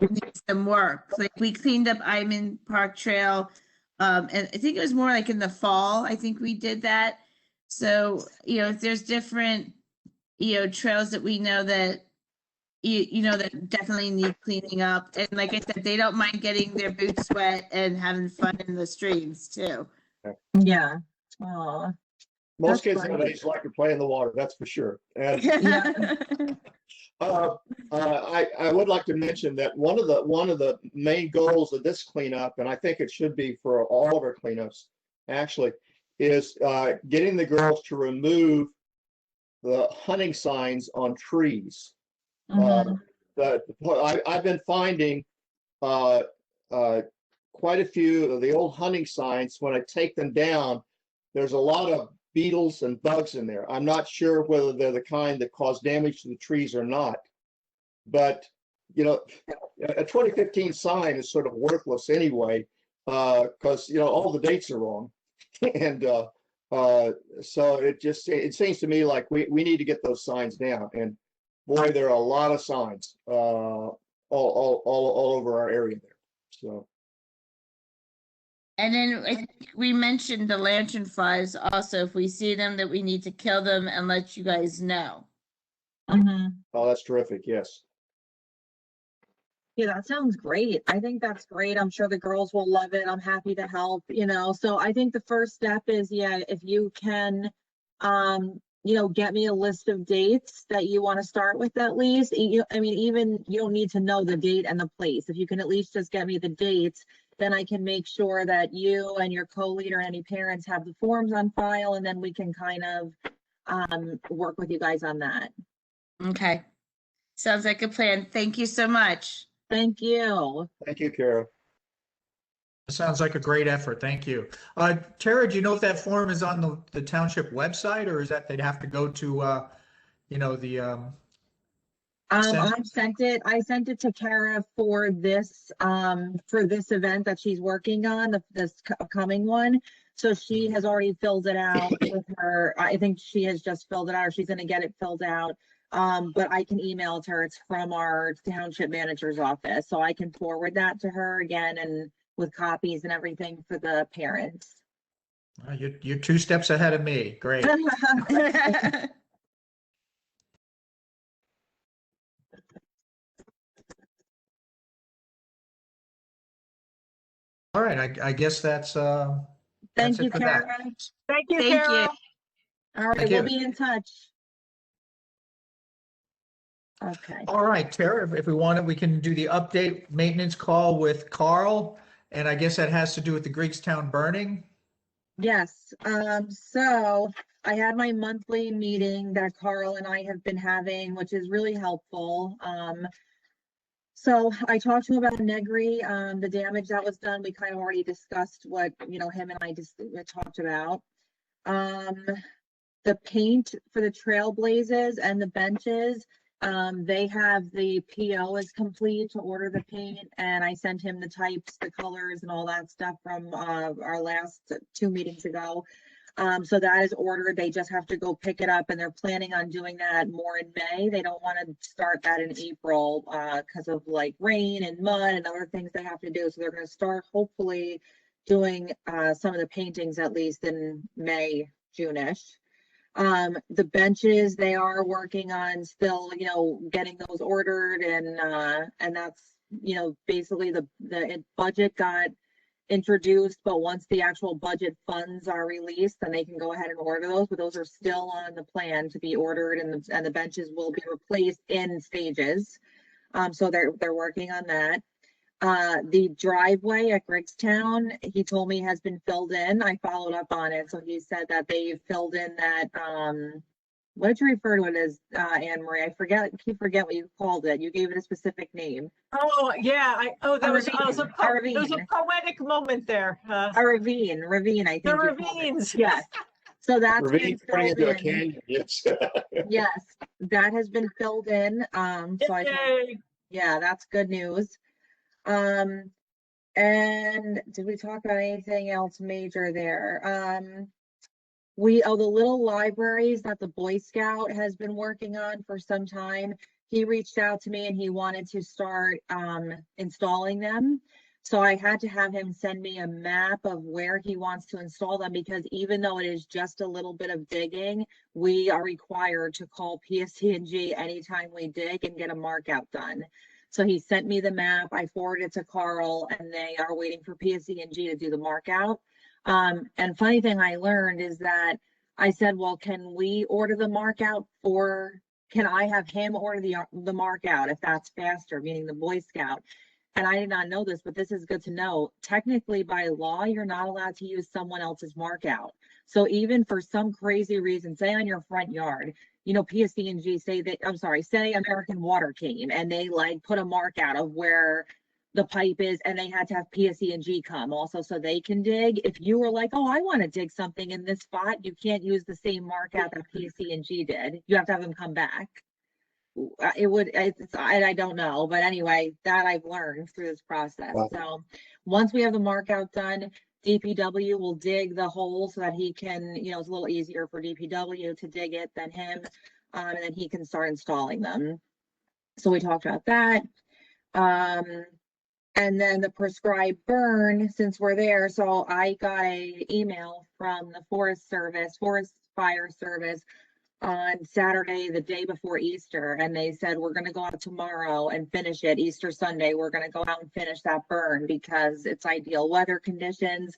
needs some work. Like, we cleaned up Iman Park Trail, and I think it was more like in the fall. I think we did that. So, you know, if there's different, you know, trails that we know that you know that definitely need cleaning up, and like I said, they don't mind getting their boots wet and having fun in the streams too. Yeah. Aw. Most That's kids nowadays like to play in the water, that's for sure. And I would like to mention that one of the main goals of this cleanup, and I think it should be for all of our cleanups, actually, is getting the girls to remove the hunting signs on trees. I've been finding quite a few of the old hunting signs. When I take them down, there's a lot of beetles and bugs in there. I'm not sure whether they're the kind that cause damage to the trees or not. But, you know, a 2015 sign is sort of worthless anyway, because, you know, all the dates are wrong. And so it seems to me like we need to get those signs down. And boy, there are a lot of signs all over our area there. So. And then I think we mentioned the lantern flies also. If we see them, that we need to kill them and let you guys know. Oh, that's terrific. Yes. Yeah, that sounds great. I think that's great. I'm sure the girls will love it. I'm happy to help, you know. So I think the first step is, yeah, if you can, you know, get me a list of dates that you want to start with at least. I mean, even you don't need to know the date and the place. If you can at least just get me the dates, then I can make sure that you and your co-leader, any parents, have the forms on file, and then we can kind of work with you guys on that. Okay. Sounds like a plan. Thank you so much. Thank you. Thank you, Kara. Sounds like a great effort. Thank you. Tara, do you know if that form is on the township website, or is that they'd have to go to, you know, the, I sent it to Kara for this event that she's working on, this upcoming one. So she has already filled it out with her. I think she has just filled it out, or she's gonna get it filled out. But I can email it to her. It's from our township manager's office. So I can forward that to her again, and with copies and everything for the parents. you're 2 steps ahead of me. Great. All right, I guess that's Thank it you, for that. Kara. Thank you, Thank Kara. you. All right, Thank we'll you. be in touch. Okay. All right, Tara, if we want it, we can do the update maintenance call with Carl. And I guess that has to do with the Greekstown burning. Yes, so I had my monthly meeting that Carl and I have been having, which is really helpful. So I talked to him about Negri, the damage that was done. We kind of already discussed what, you know, him and I just talked about. The paint for the trailblazers and the benches, they have the PO is complete to order the paint, and I sent him the types, the colors, and all that stuff from our last 2 meetings ago. So that is ordered. They just have to go pick it up, and they're planning on doing that more in May. They don't want to start that in April because of like rain and mud and other things they have to do. So they're going to start hopefully doing some of the paintings at least in May, June-ish. The benches, they are working on still, getting those ordered and that's, basically the budget got introduced, but once the actual budget funds are released, then they can go ahead and order those, but those are still on the plan to be ordered and the benches will be replaced in stages. So they're working on that. The driveway at Griggstown, he told me has been filled in. I followed up on it. So he said that they filled in that, what did you refer to it as, Anne Marie? I keep forget what you called it. You gave it a specific name. Oh, yeah, that was A ravine. it was a poetic moment there. A ravine, I think. The you called it. ravines. Yes. So that's been Ravine turning filled into a in. canyon, yes. Yes, that has been filled in. So Yay. yeah, that's good news. And did we talk about anything else major there? The little libraries that the Boy Scout has been working on for some time. He reached out to me and he wanted to start installing them. So I had to have him send me a map of where he wants to install them, because even though it is just a little bit of digging, we are required to call PSC&G anytime we dig and get a mark out done. So he sent me the map, I forwarded it to Carl, and they are waiting for PSC&G to do the mark out. And funny thing I learned is that I said, well, can we order the mark out can I have him order the mark out if that's faster, meaning the Boy Scout? And I did not know this, but this is good to know. Technically, by law, you're not allowed to use someone else's mark out. So even for some crazy reason, say on your front yard, PSC&G say American Water came and they put a mark out of where the pipe is, and they had to have PSC&G come also so they can dig. If you were like, oh, I want to dig something in this spot, you can't use the same mark out that PSC&G did. You have to have them come back. I don't know, but anyway, that I've learned through this process. Wow. So once we have the mark out done, DPW will dig the hole so that he can, it's a little easier for DPW to dig it than him, and then he can start installing them. So we talked about that. And then the prescribed burn, since we're there, so I got an email from the Forest Fire Service on Saturday, the day before Easter, and they said, we're going to go out tomorrow and finish it. Easter Sunday, we're going to go out and finish that burn because it's ideal weather conditions.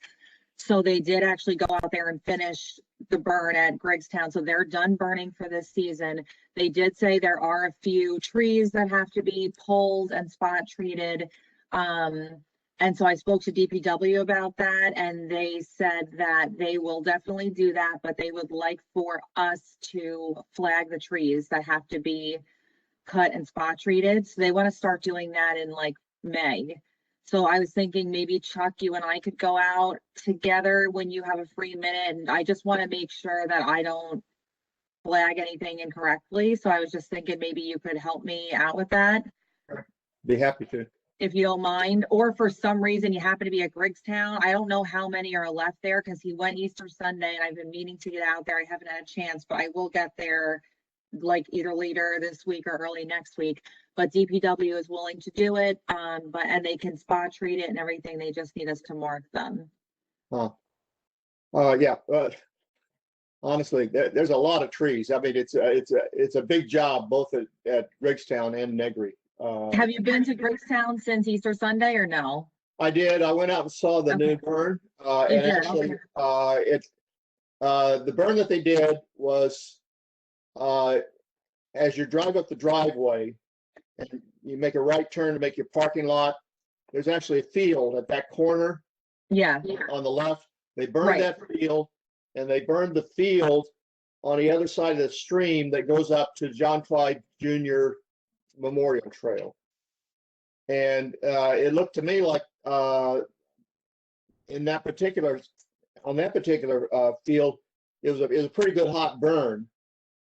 So they did actually go out there and finish the burn at Griggstown. So they're done burning for this season. They did say there are a few trees that have to be pulled and spot treated. And so I spoke to DPW about that, and they said that they will definitely do that, but they would like for us to flag the trees that have to be cut and spot treated. So they want to start doing that in May. So I was thinking maybe Chuck, you and I could go out together when you have a free minute. And I just want to make sure that I don't flag anything incorrectly. So I was just thinking maybe you could help me out with that. Be happy to. If you don't mind, or for some reason you happen to be at Griggstown. I don't know how many are left there because he went Easter Sunday and I've been meaning to get out there. I haven't had a chance, but I will get there either later this week or early next week. But DPW is willing to do it, and they can spot treat it and everything. They just need us to mark them. Yeah. Honestly, there's a lot of trees. I mean, it's a big job both at Griggstown and Negri. Have you been to Griggstown since Easter Sunday or no? I did. I went out and saw the new burn. And actually, the burn that they did was as you drive up the driveway and you make a right turn to make your parking lot, there's actually a field at that corner. Yeah. On the left. They burned that field, and they burned the field on the other side of the stream that goes up to John Clyde Jr. Memorial Trail. And it looked to me like on that particular field, it was a pretty good hot burn,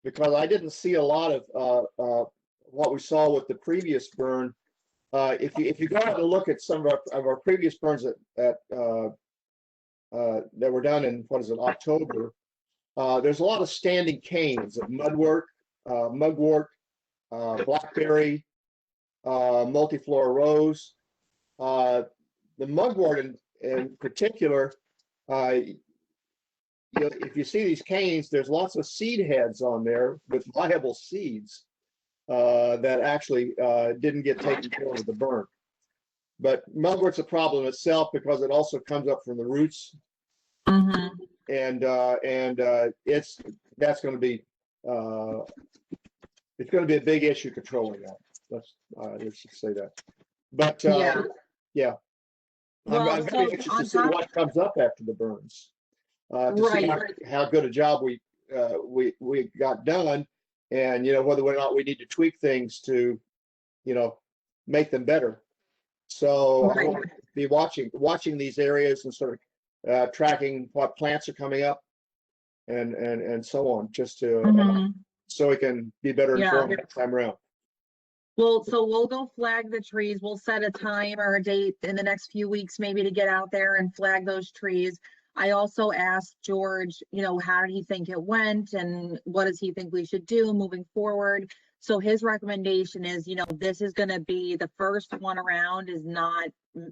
because I didn't see a lot of what we saw with the previous burn. If you go out and look at some of our previous burns that were done in October, there's a lot of standing canes of mugwort, blackberry, multiflora rose. The mugwort in particular, if you see these canes, there's lots of seed heads on there with viable seeds that actually didn't get taken care of with the burn. But mugwort's a problem itself because it also comes up from the roots, Mhm. and that's going to be it's going to be a big issue controlling that. Let's just say that. But yeah. Well, I'm very so anxious on to see top- what comes up after the burns. To see how good a job we got done, and whether or not we need to tweak things to make them better. So I want to be watching these areas and sort of tracking what plants are coming up and so on, just to Mhm. so we can be better Yeah. informed next time around. Well, so we'll go flag the trees. We'll set a time or a date in the next few weeks, maybe to get out there and flag those trees. I also asked George, how did he think it went and what does he think we should do moving forward? So his recommendation is, this is going to be the first one around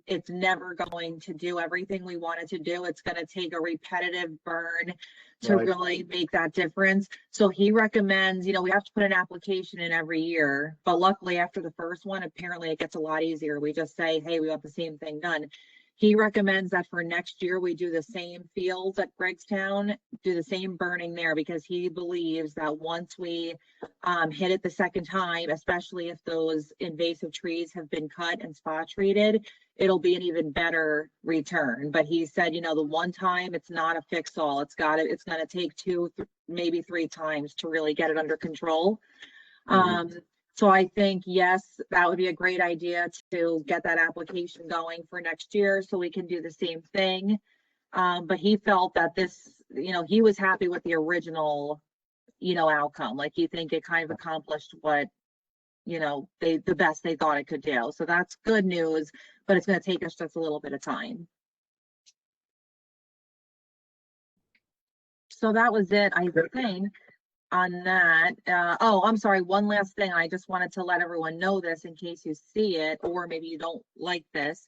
it's never going to do everything we want it to do. It's going to take a repetitive burn to Right. really make that difference. So he recommends, we have to put an application in every year, but luckily after the first one, apparently it gets a lot easier. We just say, hey, we want the same thing done. He recommends that for next year, we do the same fields at Greggstown, do the same burning there, because he believes that once we hit it the second time, especially if those invasive trees have been cut and spot treated, it'll be an even better return. But he said, the one time, it's not a fix all. It's going to take two, maybe three times to really get it under control. So I think, yes, that would be a great idea to get that application going for next year so we can do the same thing. But he felt that this, he was happy with the original, outcome. Like, he think it kind of accomplished what, the best they thought it could do. So that's good news, but it's going to take us just a little bit of time. So that was it, I think. On that, I'm sorry, one last thing. I just wanted to let everyone know this in case you see it, or maybe you don't like this.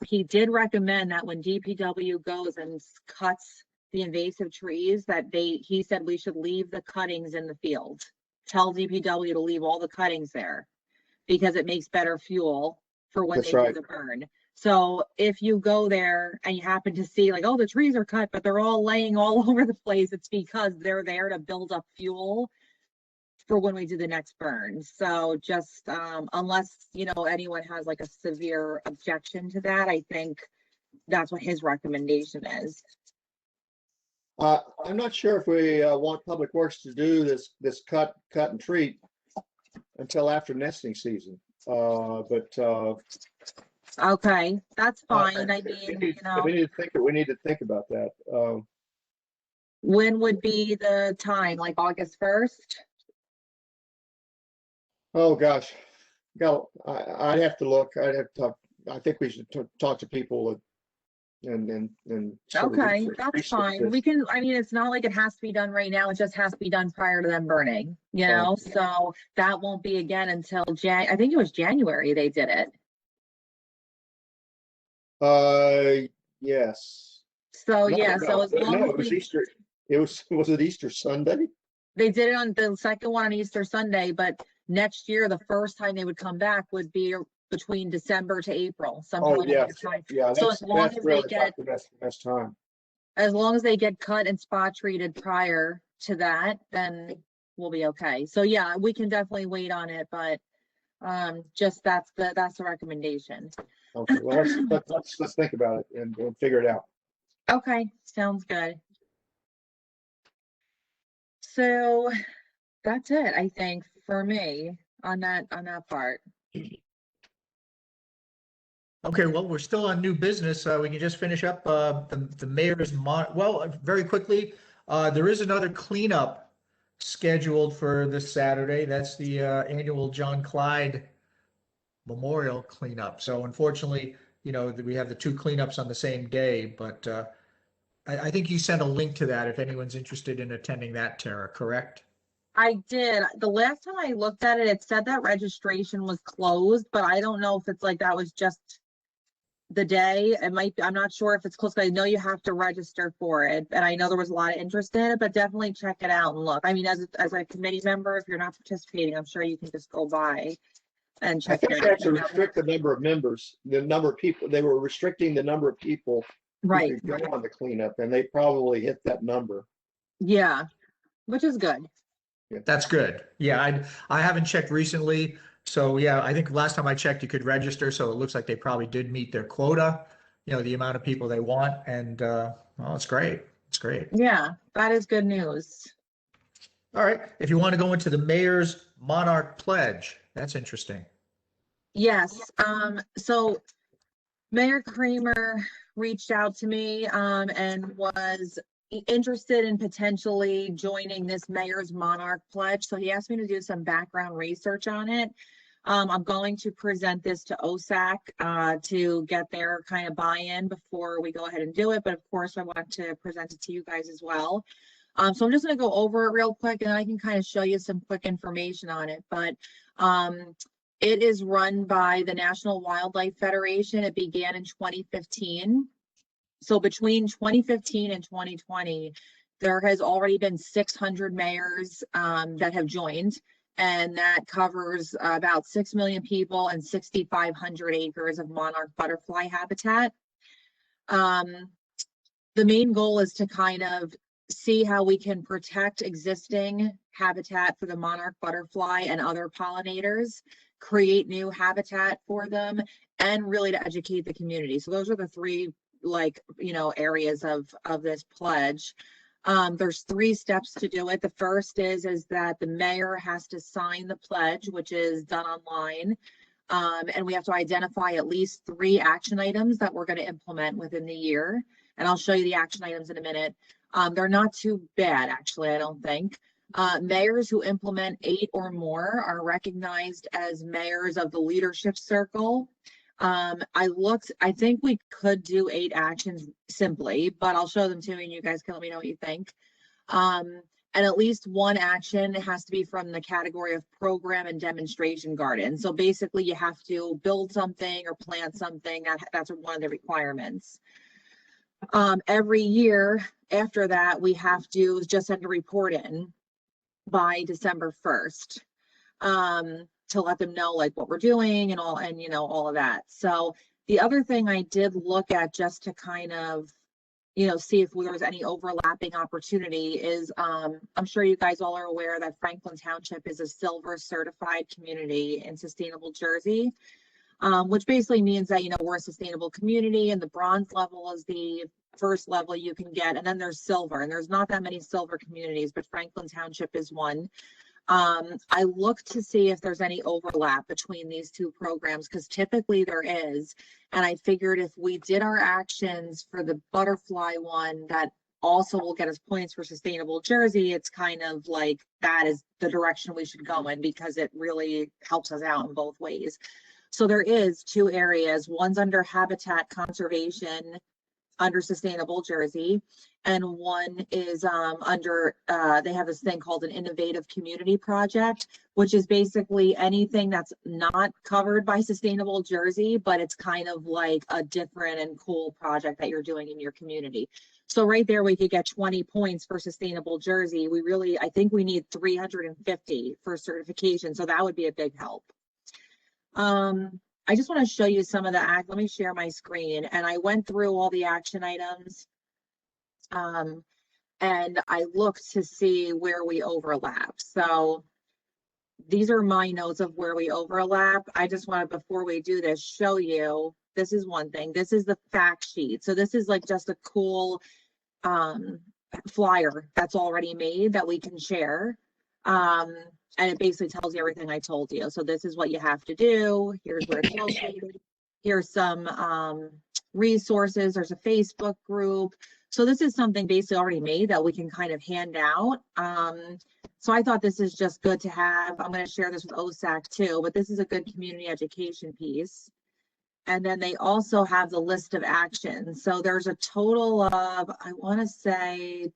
He did recommend that when DPW goes and cuts the invasive trees, that he said we should leave the cuttings in the field. Tell DPW to leave all the cuttings there because it makes better fuel for when That's they right. do the burn. So if you go there and you happen to see like, oh, the trees are cut, but they're all laying all over the place, it's because they're there to build up fuel for when we do the next burn. So just unless, anyone has like a severe objection to that, I think that's what his recommendation is. I'm not sure if we want Public Works to do this cut and treat until after nesting season. Okay, that's fine. I we mean, need to think about that. when would be the time? Like August 1st? Oh gosh, I'd have to look. I'd have to talk. I think we should talk to people and sort of Okay, that's research fine. this. We can, it's not like it has to be done right now. It just has to be done prior to them burning, so that won't be again until I think it was January they did it. Yes. So No, yeah, so as long no, as it was we, Easter. Was it Easter Sunday? they did it on the second one on Easter Sunday, but next year, the first time they would come back would be between December to April, sometime Oh, in yeah. that time. Yeah, So as long as they really get, the best time. as long as they get cut and spot treated prior to that, then we'll be okay. So yeah, we can definitely wait on it, but just that's the recommendation. Okay, well, let's think about it and we'll figure it out. Okay, sounds good. So that's it, I think, for me on that part. Okay, well, we're still on new business. We can just finish up the mayor's very quickly. There is another cleanup scheduled for this Saturday. That's the annual John Clyde Memorial cleanup. So unfortunately, we have the two cleanups on the same day, but I think you sent a link to that if anyone's interested in attending that, Tara, correct? I did. The last time I looked at it, it said that registration was closed, but I don't know if it's like that was just the day. It might, I'm not sure if it's close, but I know you have to register for it. And I know there was a lot of interest in it, but definitely check it out and look. I mean, as a committee member, if you're not participating, I'm sure you can just go by and I check. think they had to restrict the number of members, the number of people. They were restricting the number of people who Right, could go on the cleanup, and they probably hit that number. yeah, which is good. That's good. Yeah, I haven't checked recently. So yeah, I think last time I checked, you could register. So it looks like they probably did meet their quota, the amount of people they want. And well, it's great. It's great. Yeah, that is good news. All right. If you want to go into the mayor's Monarch pledge, that's interesting. Yes, so Mayor Kramer reached out to me, and was interested in potentially joining this mayor's Monarch pledge. So he asked me to do some background research on it. I'm going to present this to OSAC, to get their kind of buy-in before we go ahead and do it. But of course, I want to present it to you guys as well. So I'm just going to go over it real quick, and I can kind of show you some quick information on it. But it is run by the National Wildlife Federation. It began in 2015. So between 2015 and 2020, there has already been 600 mayors that have joined, and that covers about 6 million people and 6,500 acres of monarch butterfly habitat. The main goal is to kind of see how we can protect existing habitat for the monarch butterfly and other pollinators, create new habitat for them, and really to educate the community. So those are the three areas of this pledge. There's 3 steps to do it. The first is that the mayor has to sign the pledge, which is done online. And we have to identify at least 3 action items that we're going to implement within the year. And I'll show you the action items in a minute. They're not too bad, actually, I don't think. Mayors who implement 8 or more are recognized as mayors of the leadership circle. I think we could do 8 actions simply, but I'll show them to you and you guys can let me know what you think. And at least 1 action has to be from the category of program and demonstration garden. So basically you have to build something or plant something. That's one of the requirements. Every year after that, we have to just send a report in by December 1st. To let them know like what we're doing and all of that. So the other thing I did look at just to kind of, see if there was any overlapping opportunity is, I'm sure you guys all are aware that Franklin Township is a silver certified community in sustainable Jersey, which basically means that, we're a sustainable community, and the bronze level is the first level you can get. And then there's silver, and there's not that many silver communities, but Franklin Township is one. I looked to see if there's any overlap between these 2 programs, because typically there is. And I figured if we did our actions for the butterfly one, that also will get us points for sustainable Jersey. It's kind of like that is the direction we should go in, because it really helps us out in both ways. So there is 2 areas. One's under habitat conservation under sustainable Jersey, and one is under they have this thing called an innovative community project, which is basically anything that's not covered by sustainable Jersey, but it's kind of like a different and cool project that you're doing in your community. So right there we could get 20 points for sustainable Jersey. I think we need 350 for certification, so that would be a big help. I just want to show you some of let me share my screen. And I went through all the action items, and I looked to see where we overlap. So these are my notes of where we overlap. I just want to, before we do this, show you, this is one thing. This is the fact sheet. So this is like just a cool flyer that's already made that we can share. And it basically tells you everything I told you. So this is what you have to do. Here's where it's located. Here's some resources. There's a Facebook group. So this is something basically already made that we can kind of hand out. So I thought this is just good to have. I'm going to share this with OSAC too, but this is a good community education piece. And then they also have the list of actions. So there's a total of, I want to say,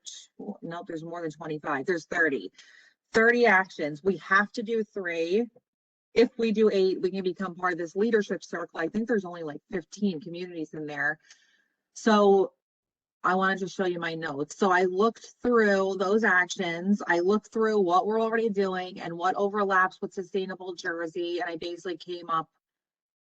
no, there's more than 25. There's 30 actions. We have to do 3. if we do 8, we can become part of this leadership circle. I think there's only like 15 communities in there. So I wanted to show you my notes. So I looked through those actions. I looked through what we're already doing and what overlaps with Sustainable Jersey. And I basically came up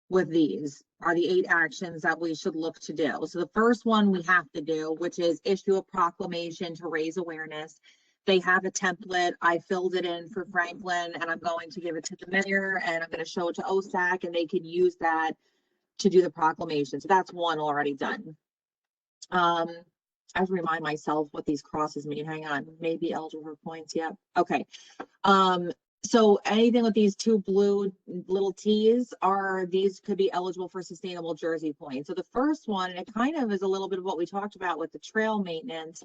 with these are the 8 actions that we should look to do. So the first one we have to do, which is issue a proclamation to raise awareness. They have a template. I filled it in for Franklin, and I'm going to give it to the mayor, and I'm going to show it to OSAC, and they can use that to do the proclamation. So that's one already done. I have to remind myself what these crosses mean. Hang on, maybe eligible points. Yep. Okay. So anything with these 2 blue little T's these could be eligible for Sustainable Jersey points. So the first one, and it kind of is a little bit of what we talked about with the trail maintenance,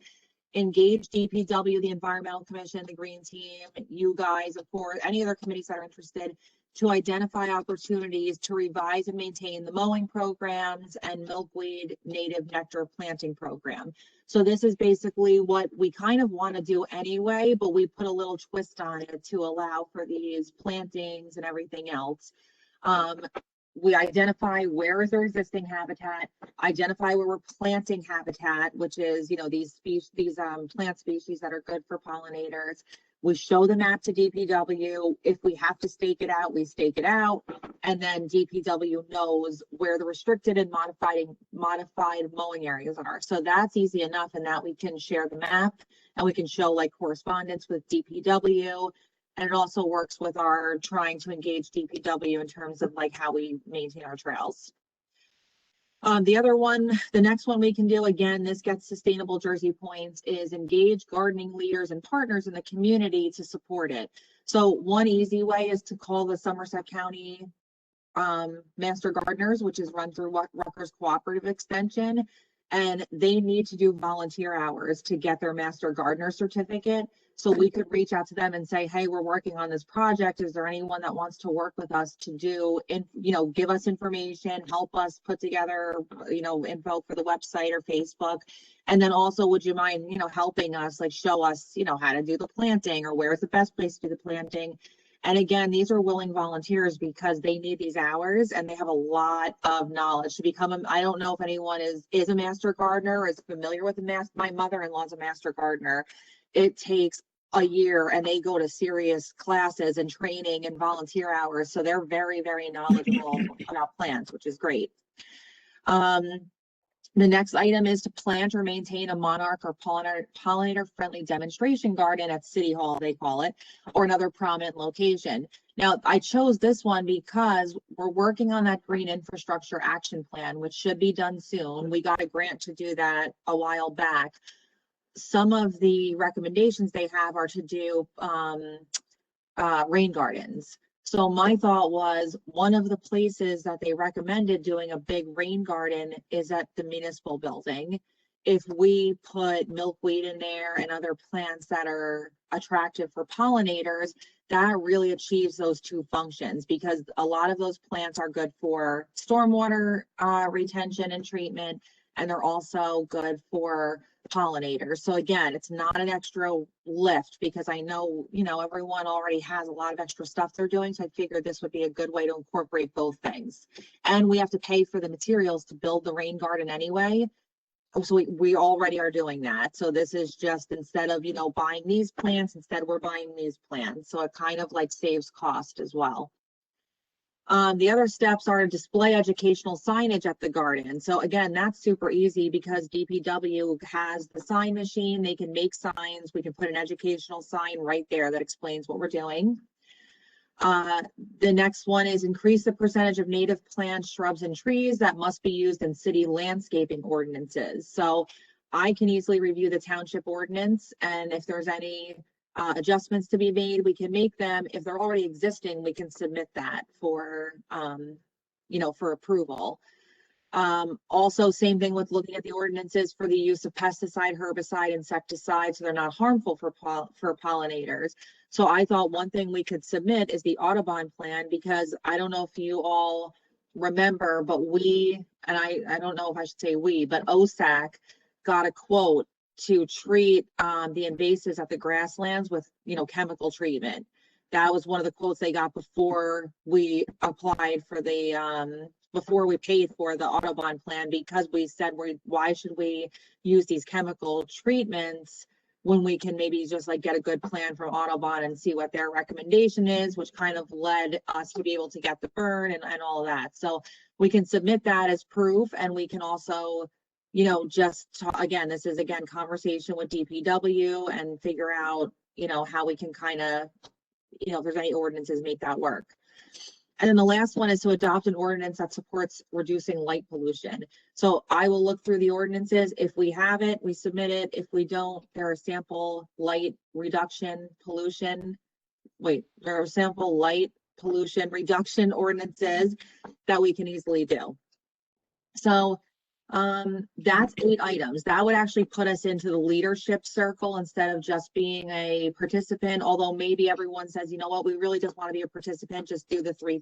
engage DPW, the Environmental Commission, the Green Team, you guys, of course, any other committees that are interested, to identify opportunities to revise and maintain the mowing programs and milkweed native nectar planting program. So this is basically what we kind of want to do anyway, but we put a little twist on it to allow for these plantings and everything else. We identify where is their existing habitat, identify where we're planting habitat, which is, these species, plant species that are good for pollinators. We show the map to DPW. If we have to stake it out, we stake it out. And then DPW knows where the restricted and modified mowing areas are. So that's easy enough, in that we can share the map and we can show like correspondence with DPW. And it also works with our trying to engage DPW in terms of like how we maintain our trails. The next one we can do, again, this gets Sustainable Jersey points, is engage gardening leaders and partners in the community to support it. So one easy way is to call the Somerset County Master Gardeners, which is run through Rutgers Cooperative Extension, and they need to do volunteer hours to get their Master Gardener certificate. So we could reach out to them and say, hey, we're working on this project. Is there anyone that wants to work with us to do, give us information, help us put together, info for the website or Facebook. And then also, would you mind, helping us, like show us, how to do the planting, or where's the best place to do the planting. And again, these are willing volunteers because they need these hours and they have a lot of knowledge to become I don't know if anyone is a Master Gardener or is familiar with my mother-in-law's a Master Gardener. It takes a year, and they go to serious classes and training and volunteer hours. So they're very, very knowledgeable about plants, which is great. The next item is to plant or maintain a monarch or pollinator friendly demonstration garden at City Hall, they call it, or another prominent location. Now, I chose this one because we're working on that green infrastructure action plan, which should be done soon. We got a grant to do that a while back. Some of the recommendations they have are to do rain gardens. So my thought was, one of the places that they recommended doing a big rain garden is at the municipal building. If we put milkweed in there and other plants that are attractive for pollinators, that really achieves those 2 functions, because a lot of those plants are good for stormwater retention and treatment, and they're also good for pollinators. So again, it's not an extra lift, because I know, everyone already has a lot of extra stuff they're doing. So I figured this would be a good way to incorporate both things. And we have to pay for the materials to build the rain garden anyway. So we already are doing that. So this is just, instead of, buying these plants, instead we're buying these plants. So it kind of like saves cost as well. The other steps are to display educational signage at the garden. So again, that's super easy because DPW has the sign machine. They can make signs. We can put an educational sign right there that explains what we're doing. The next one is increase the percentage of native plants, shrubs, and trees that must be used in city landscaping ordinances. So I can easily review the township ordinance, and if there's any adjustments to be made, we can make them. If they're already existing, we can submit that for, for approval. Also, same thing with looking at the ordinances for the use of pesticide, herbicide, insecticide, so they're not harmful for pollinators. So I thought one thing we could submit is the Audubon Plan, because I don't know if you all remember, but I don't know if I should say we, but OSAC got a quote to treat the invasives at the grasslands with, chemical treatment. that was one of the quotes they got before we applied for the, before we paid for the Audubon plan, because we said, why should we use these chemical treatments when we can maybe just like get a good plan from Audubon and see what their recommendation is, which kind of led us to be able to get the burn and all of that. So we can submit that as proof, and we can also, you know, just again, this is again, conversation with DPW and figure out, you know, how we can kind of, you know, if there's any ordinances, make that work. And then the last one is to adopt an ordinance that supports reducing light pollution. So I will look through the ordinances. If we have it, we submit it. If we don't, there are sample light reduction pollution. Wait, there are sample light pollution reduction ordinances that we can easily do. So that's 8 items. That would actually put us into the leadership circle instead of just being a participant. Although maybe everyone says, you know what, we really just want to be a participant, just do the three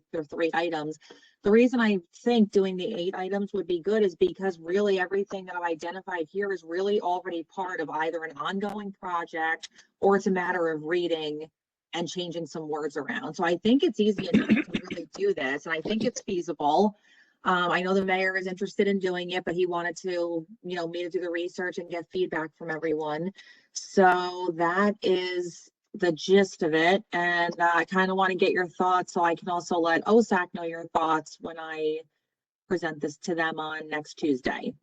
items. The reason I think doing the 8 items would be good is because really everything that I've identified here is really already part of either an ongoing project or it's a matter of reading and changing some words around. So I think it's easy enough to really do this, and I think it's feasible. I know the mayor is interested in doing it, but he wanted to, you know, me to do the research and get feedback from everyone. So that is the gist of it. And I kind of want to get your thoughts so I can also let OSAC know your thoughts when I present this to them on next Tuesday.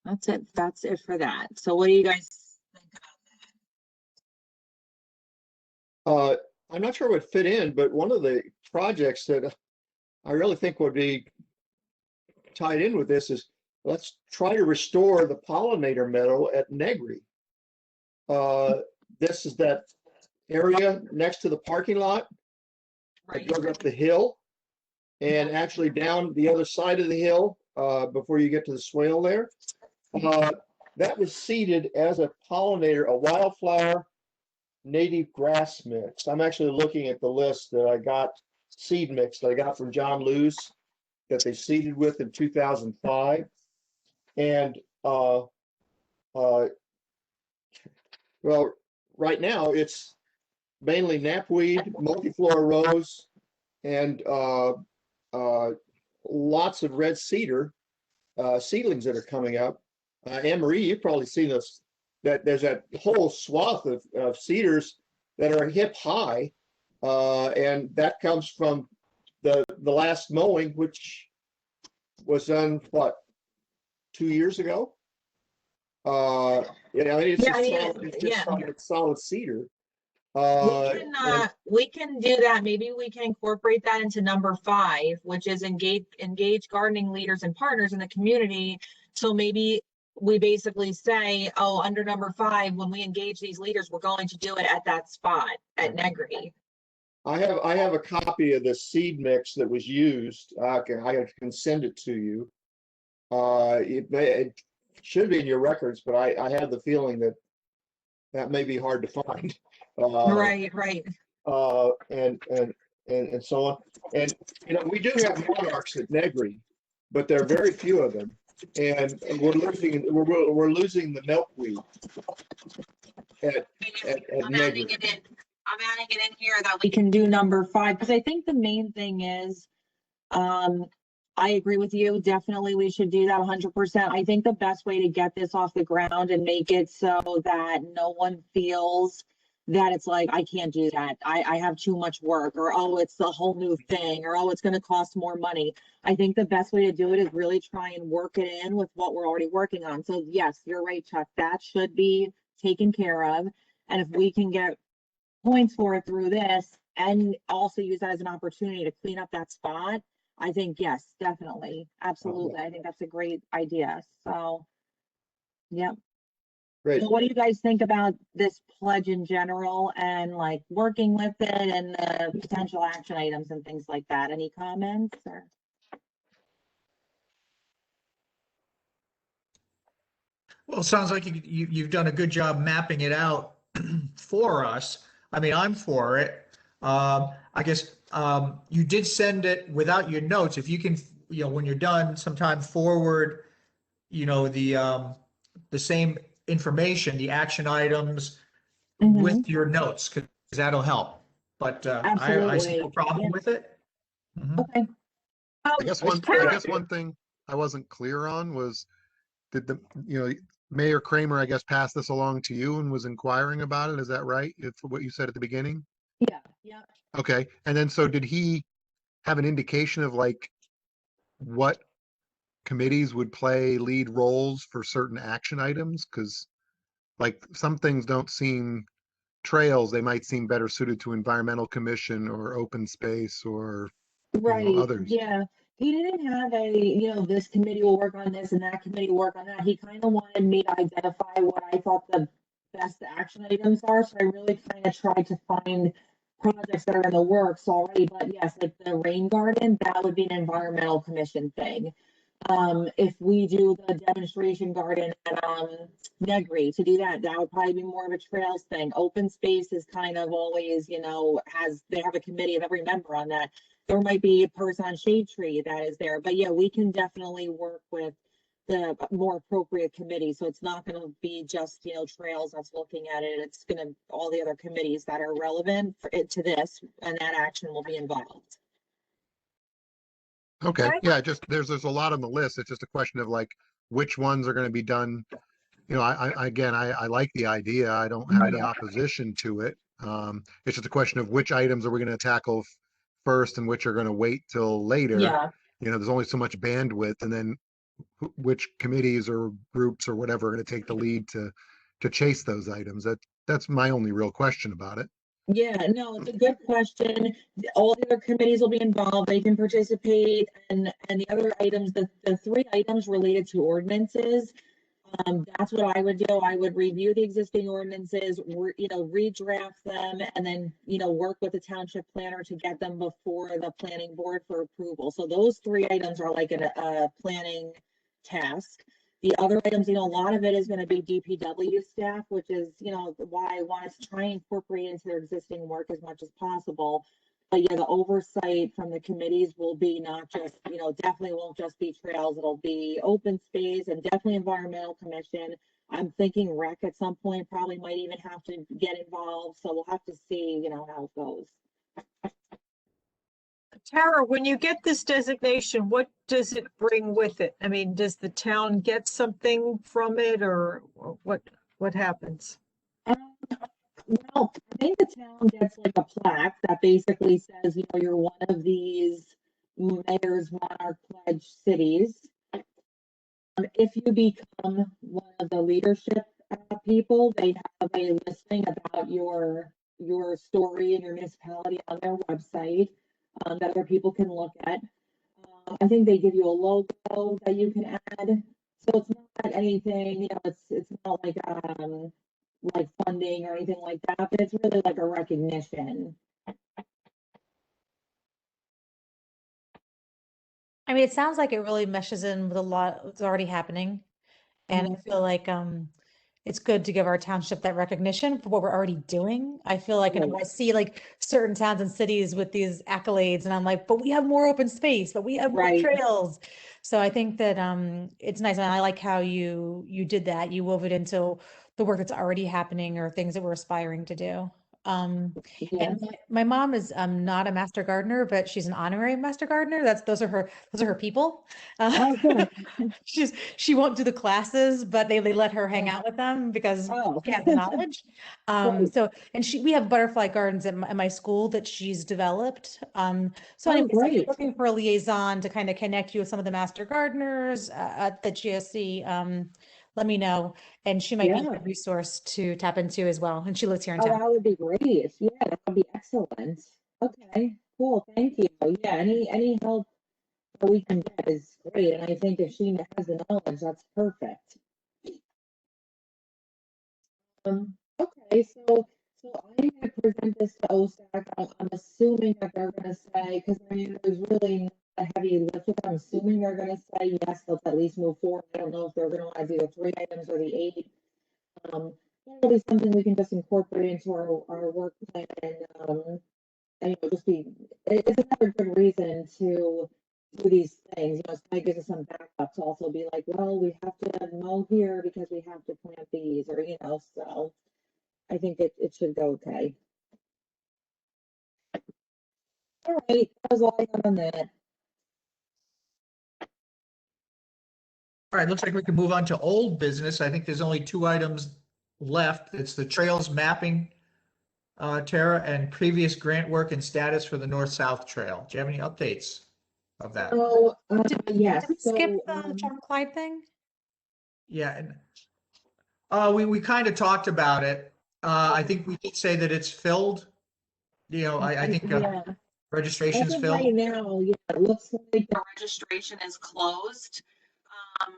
That's it. That's it for that. So what do you guys think about that? I'm not sure it would fit in, but one of the projects that I really think would be tied in with this is let's try to restore the pollinator meadow at Negri. This is that area next to the parking lot that goes up the hill and actually down the other side of the hill before you get to the swale there. That was seeded as a pollinator, a wildflower native grass mix. I'm actually looking at the list that I got, seed mix that I got from John Lewis that they seeded with in 2005. And well, right now it's mainly knapweed, multiflora rose, and lots of red cedar seedlings that are coming up. Anne-Marie, you've probably seen this, that there's that whole swath of cedars that are hip high, and that comes from the last mowing, which was done, what, 2 years ago? Yeah, I mean, it's solid cedar. We can do that. Maybe we can incorporate that into number 5, which is engage gardening leaders and partners in the community. So maybe we basically say, oh, under number 5, when we engage these leaders, we're going to do it at that spot at Negri. I have a copy of the seed mix that was used. I can send it to you. It should be in your records, but I have the feeling that may be hard to find. Right. And so on. And you know, we do have monarchs at Negri, but there are very few of them. And we're losing the milkweed at Negri. I'm adding it in here that we can do number 5, because I think the main thing is, I agree with you. Definitely, we should do that 100%. I think the best way to get this off the ground and make it so that no one feels that it's like, I can't do that. I have too much work, or, oh, it's a whole new thing, or, oh, it's going to cost more money. I think the best way to do it is really try and work it in with what we're already working on. So yes, you're right, Chuck. That should be taken care of. And if we can get points for it through this and also use that as an opportunity to clean up that spot, I think, yes, definitely. Absolutely. I think that's a great idea. So, yeah. Great. So what do you guys think about this pledge in general and like working with it and the potential action items and things like that? Any comments or? Well, it sounds like you've done a good job mapping it out for us. I mean, I'm for it. I guess you did send it without your notes. If you can, you know, when you're done, sometime forward, you know, the same information, the action items, with your notes, because that'll help. But I see no Absolutely. problem Yeah. with it. Mhm. Okay. I guess one, Tara- I guess one thing I wasn't clear on was, did the, Mayor Kramer, I guess, pass this along to you and was inquiring about it? Is that right? If what you said at the beginning? Yeah, yeah. Okay. And then, so did he have an indication of like what committees would play lead roles for certain action items? Because like some things don't seem trails, they might seem better suited to environmental commission or open space or Right, others. yeah. He didn't have this committee will work on this and that committee will work on that. He kind of wanted me to identify what I thought the best action items are. So I really kind of tried to find projects that are in the works already. But yes, like the rain garden, that would be an environmental commission thing. If we do the demonstration garden at Negri, to do that, that would probably be more of a trails thing. Open space is kind of always, they have a committee of every member on that. There might be a person on shade tree that is there, but yeah, we can definitely work with the more appropriate committee. So it's not going to be just, trails that's looking at it. It's going to, all the other committees that are relevant for it to this, and that action will be involved. Okay, Okay. yeah, just there's a lot on the list. It's just a question of like which ones are going to be done. I like the idea. I don't have any opposition to it. It's just a question of which items are we going to tackle first and which are going to wait till later. Yeah. There's only so much bandwidth, and then which committees or groups or whatever are going to take the lead to chase those items. That's my only real question about it. Yeah, no, it's a good question. All the other committees will be involved. They can participate, and the other items, the three items related to ordinances. That's what I would do. I would review the existing ordinances, redraft them, and then, work with the township planner to get them before the planning board for approval. So those three items are like a planning task. The other items, a lot of it is going to be DPW staff, which is, why I wanted to try and incorporate into their existing work as much as possible. But yeah, the oversight from the committees will be not just, definitely won't just be trails. It'll be open space and definitely environmental commission. I'm thinking rec at some point probably might even have to get involved. So we'll have to see, how it goes. Tara, when you get this designation, what does it bring with it? I mean, does the town get something from it, or what happens? Well, I think the town gets like a plaque that basically says, you're one of these mayor's Monarch pledge cities. If you become one of the leadership people, they have a listing about your story and your municipality on their website that other people can look at. I think they give you a logo that you can add. So it's not anything, it's not like funding or anything like that, but it's really like a recognition. I mean, it sounds like it really meshes in with a lot that's already happening. And I feel like it's good to give our township that recognition for what we're already doing. I feel like, and I see like certain towns and cities with these accolades, and I'm like, but we have more open space, but we have more Right. trails. So I think that it's nice, and I like how you did that. You wove it into the work that's already happening or things that we're aspiring to do. Yeah. And my mom is not a master gardener, but she's an honorary master gardener. Those are her people. Oh, good. She won't do the classes, but they let her hang out with them because Oh. she has the knowledge. Right. So, and we have butterfly gardens at my school that she's developed. So Oh, anyways, if you're great. looking for a liaison to kind of connect you with some of the master gardeners at the GSC, let me know. And she might be Yeah. a good resource to tap into as well. And she lives here in Oh, town. that would be great. Yeah, that would be excellent. Okay, cool. Thank you. Yeah, any help that we can get is great. And I think if she has the knowledge, that's perfect. Okay, so I'm gonna present this to OSAC. I'm assuming that they're gonna say, because I mean, there's really not a heavy lift with it. I'm assuming they're gonna say, yes, let's at least move forward. I don't know if they're gonna want to do the 3 items or the 8. That'll be something we can just incorporate into our work plan and just it's another good reason to do these things. It's kind of gives us some backup to also be like, well, we have to mow here because we have to plant these, or so. I think it should go okay. All right, that was all I have on that. All right, looks like we can move on to old business. I think there's only 2 items left. It's the trails mapping, Tara, and previous grant work and status for the north-south trail. Do you have any updates of that? So, yes, Did we skip so, the John Clyde thing? Yeah, and we kind of talked about it. I think we did say that it's filled. You know, I think yeah. registration's As of filled. right now, yeah, it looks like the registration is closed. But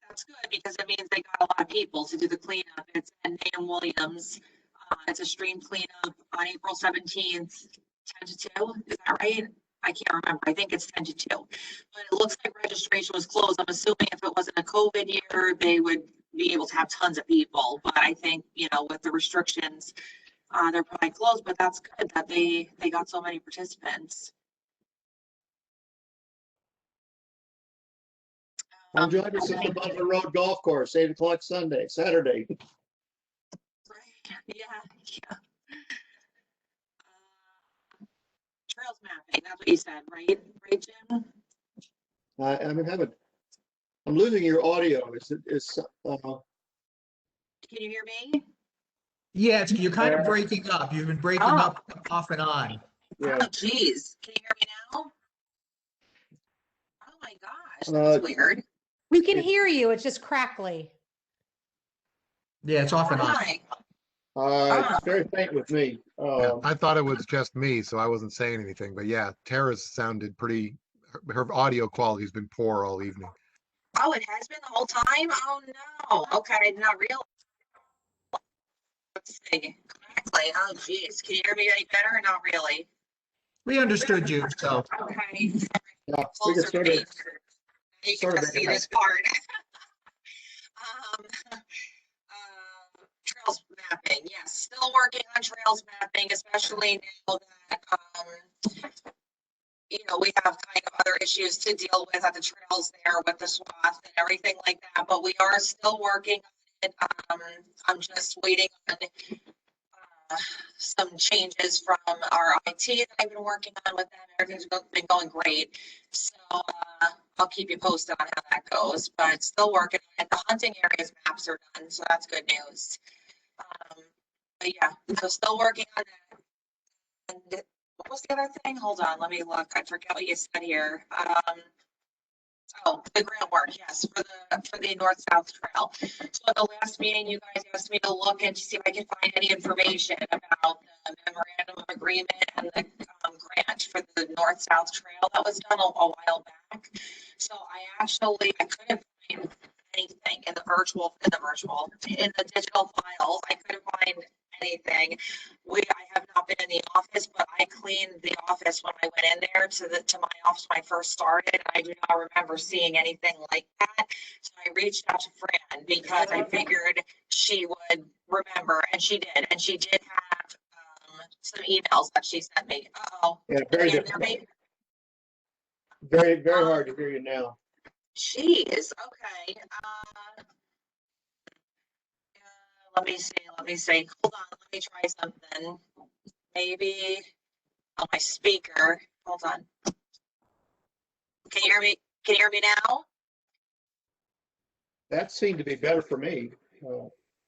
that's good because it means they got a lot of people to do the cleanup. It's at Nahum Williams. It's a stream cleanup on April 17th, 10 to 2. Is that right? I can't remember. I think it's 10 to 2. But it looks like registration was closed. I'm assuming if it wasn't a COVID year, they would be able to have tons of people. But I think, you know, with the restrictions, they're probably closed, but that's good that they got so many participants. I'm joined at the Butler Road Golf Course, 8 o'clock Saturday. Yeah. Trails mapping, that's what you said, right? Right, Jim? I'm losing your audio. Can you hear me? Yeah, you're kind of breaking up. You've been breaking up off and on. yeah. Oh, geez. Can you hear me now? Oh my gosh, that's weird. We can hear you. It's just crackly. Yeah, it's off and on. Hi. It's very faint with me. Yeah, I thought it was just me, so I wasn't saying anything. But yeah, Tara's sounded pretty, her audio quality's been poor all evening. Oh, it has been the whole time? Oh no. Okay, I did not realize. Let's see. Correctly. Oh geez. Can you hear me any better or not really? We understood you, so. Okay. Yeah, we Closer can to sort me. of, You sort can of just see make it this part. Trails mapping, yes, still working on trails mapping, especially now that, you know, we have kind of other issues to deal with at the trails there with the swath and everything like that, but we are still working on it. I'm just waiting on some changes from our IT that I've been working on with them. Everything's been going great. So I'll keep you posted on how that goes, but still working on it. The hunting areas maps are done, so that's good news. But yeah, so still working on that. And what was the other thing? Hold on, let me look. I forget what you said here. Oh, the grant work, yes, for the north-south trail. So at the last meeting, you guys asked me to look and to see if I could find any information about the memorandum of agreement and the grant for the north-south trail that was done a while back. So I couldn't find anything in the digital files. I couldn't find anything. I have not been in the office, but I cleaned the office when I went in there to my office when I first started. I do not remember seeing anything like that. So I reached out to Fran because I figured she would remember, and she did. And she did have some emails that she sent me. Uh-oh. yeah, very Can you difficult. hear me? Very, very hard to hear you now. Jeez, okay. Let me see. Hold on, let me try something. Maybe on my speaker. Hold on. Can you hear me? Can you hear me now? That seemed to be better for me.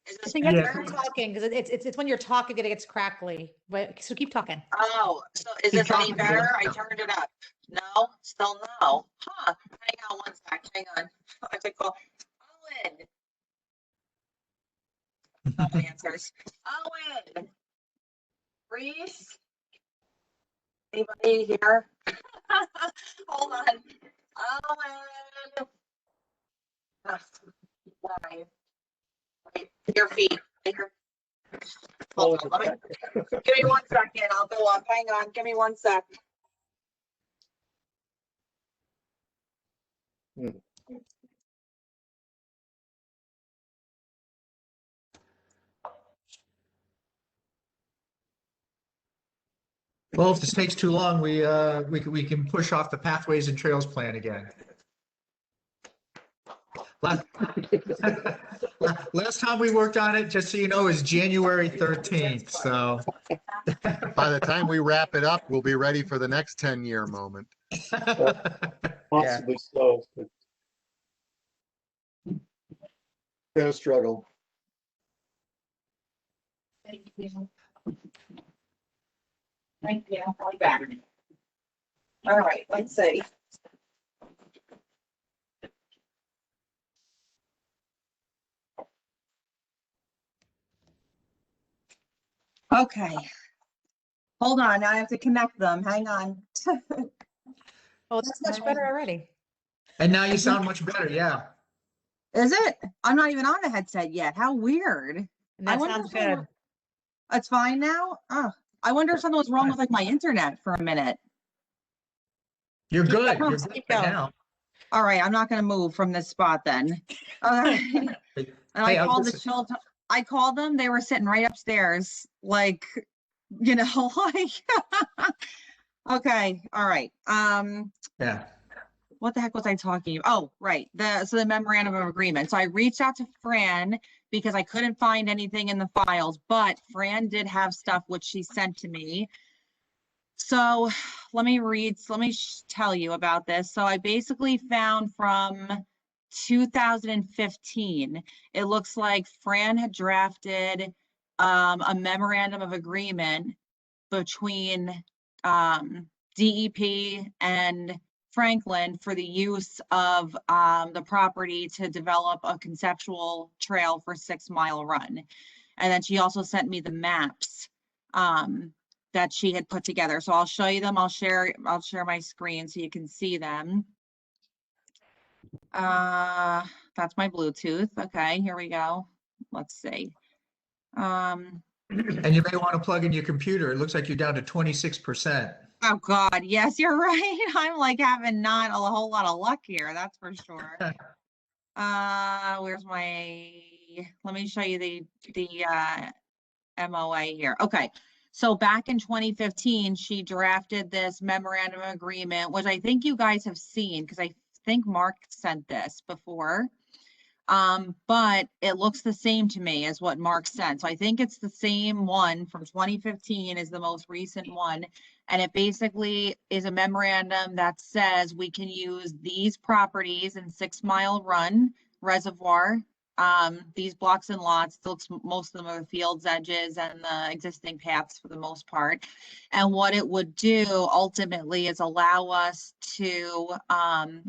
Is I this think you have to better? keep talking because it's when you're talking that it gets crackly. But so keep talking. Oh, so is Keep this any talking, better? I Bill. turned it up. No, still no. Huh? Hang on one sec. Hang on. I have to call Owen. No answers. Owen. Reese. Anybody here? Hold on. Owen. Why? Wait, your feet. Hold on, let me, give me 1 second. I'll go up. Hang on. Give me 1 sec. Well, if this takes too long, we can push off the pathways and trails plan again. Last time we worked on it, just so you know, is January 13th, so. By the time we wrap it up, we'll be ready for the next 10-year moment. Possibly so. But been a struggle. Thank you. Thank you. I'll be back. All right, let's see. Okay. Hold on, now I have to connect them. Hang on. Oh, that's much better already. And now you sound much better, yeah. Is it? I'm not even on the headset yet. How weird. And I that wonder sounds if someone- good. It's fine now? Oh, I wonder if something was wrong with like my internet for a minute. You're good. going, You're good keep right going. now. All right, I'm not gonna move from this spot then. And I Hey, called the listen, children, I called them, they were sitting right upstairs, like, you know, like, okay, all right. yeah. What the heck was I talking? Oh, right. So the memorandum of agreement. So I reached out to Fran because I couldn't find anything in the files, but Fran did have stuff which she sent to me. So let me tell you about this. So I basically found from 2015, it looks like Fran had drafted a memorandum of agreement between DEP and Franklin for the use of the property to develop a conceptual trail for 6 Mile Run. And then she also sent me the maps that she had put together. So I'll show you them. I'll share my screen so you can see them. That's my Bluetooth. Okay, here we go. Let's see. And you may want to plug in your computer. It looks like you're down to 26%. Oh God, yes, you're right. I'm like having not a whole lot of luck here, that's for sure. Where's my, let me show you the MOA here. Okay. So back in 2015, she drafted this memorandum of agreement, which I think you guys have seen because I think Mark sent this before. But it looks the same to me as what Mark sent. So I think it's the same one from 2015 is the most recent one. And it basically is a memorandum that says we can use these properties in 6 Mile Run Reservoir. These blocks and lots, most of them are the field's edges and the existing paths for the most part. And what it would do ultimately is allow us to,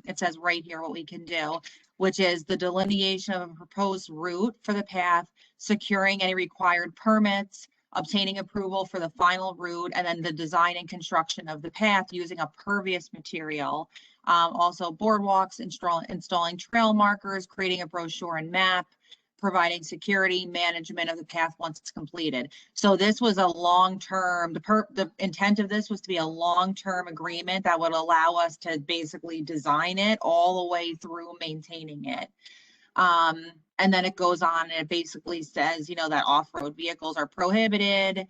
it says right here what we can do, which is the delineation of a proposed route for the path, securing any required permits, obtaining approval for the final route, and then the design and construction of the path using a pervious material. Also boardwalks, installing trail markers, creating a brochure and map, providing security management of the path once it's completed. So this was a long-term, the intent of this was to be a long-term agreement that would allow us to basically design it all the way through maintaining it. And then it goes on and it basically says, you know, that off-road vehicles are prohibited.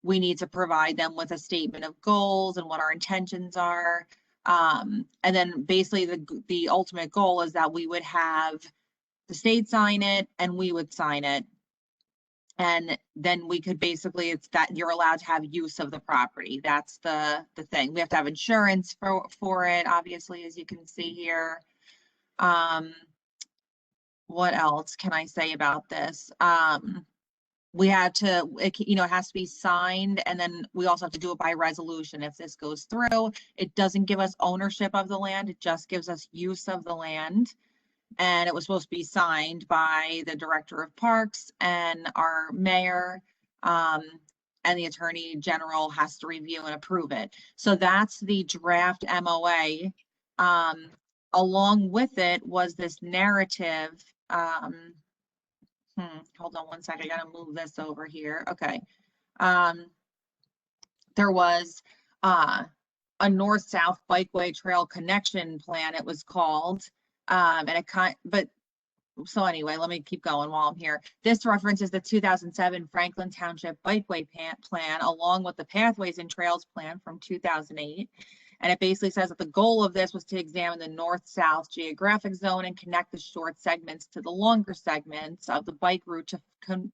We need to provide them with a statement of goals and what our intentions are. And then basically the ultimate goal is that we would have the state sign it and we would sign it. And then we could basically, it's that you're allowed to have use of the property. That's the thing. We have to have insurance for it, obviously, as you can see here. What else can I say about this? We had to, it has to be signed, and then we also have to do it by resolution. If this goes through, it doesn't give us ownership of the land. It just gives us use of the land. And it was supposed to be signed by the director of parks and our mayor, and the attorney general has to review and approve it. So that's the draft MOA. Along with it was this narrative. Hold on one second. I gotta move this over here. Okay. There was a north-south bikeway trail connection plan, it was called. And so anyway, let me keep going while I'm here. This references the 2007 Franklin Township Bikeway plan along with the Pathways and Trails Plan from 2008. And it basically says that the goal of this was to examine the north-south geographic zone and connect the short segments to the longer segments of the bike route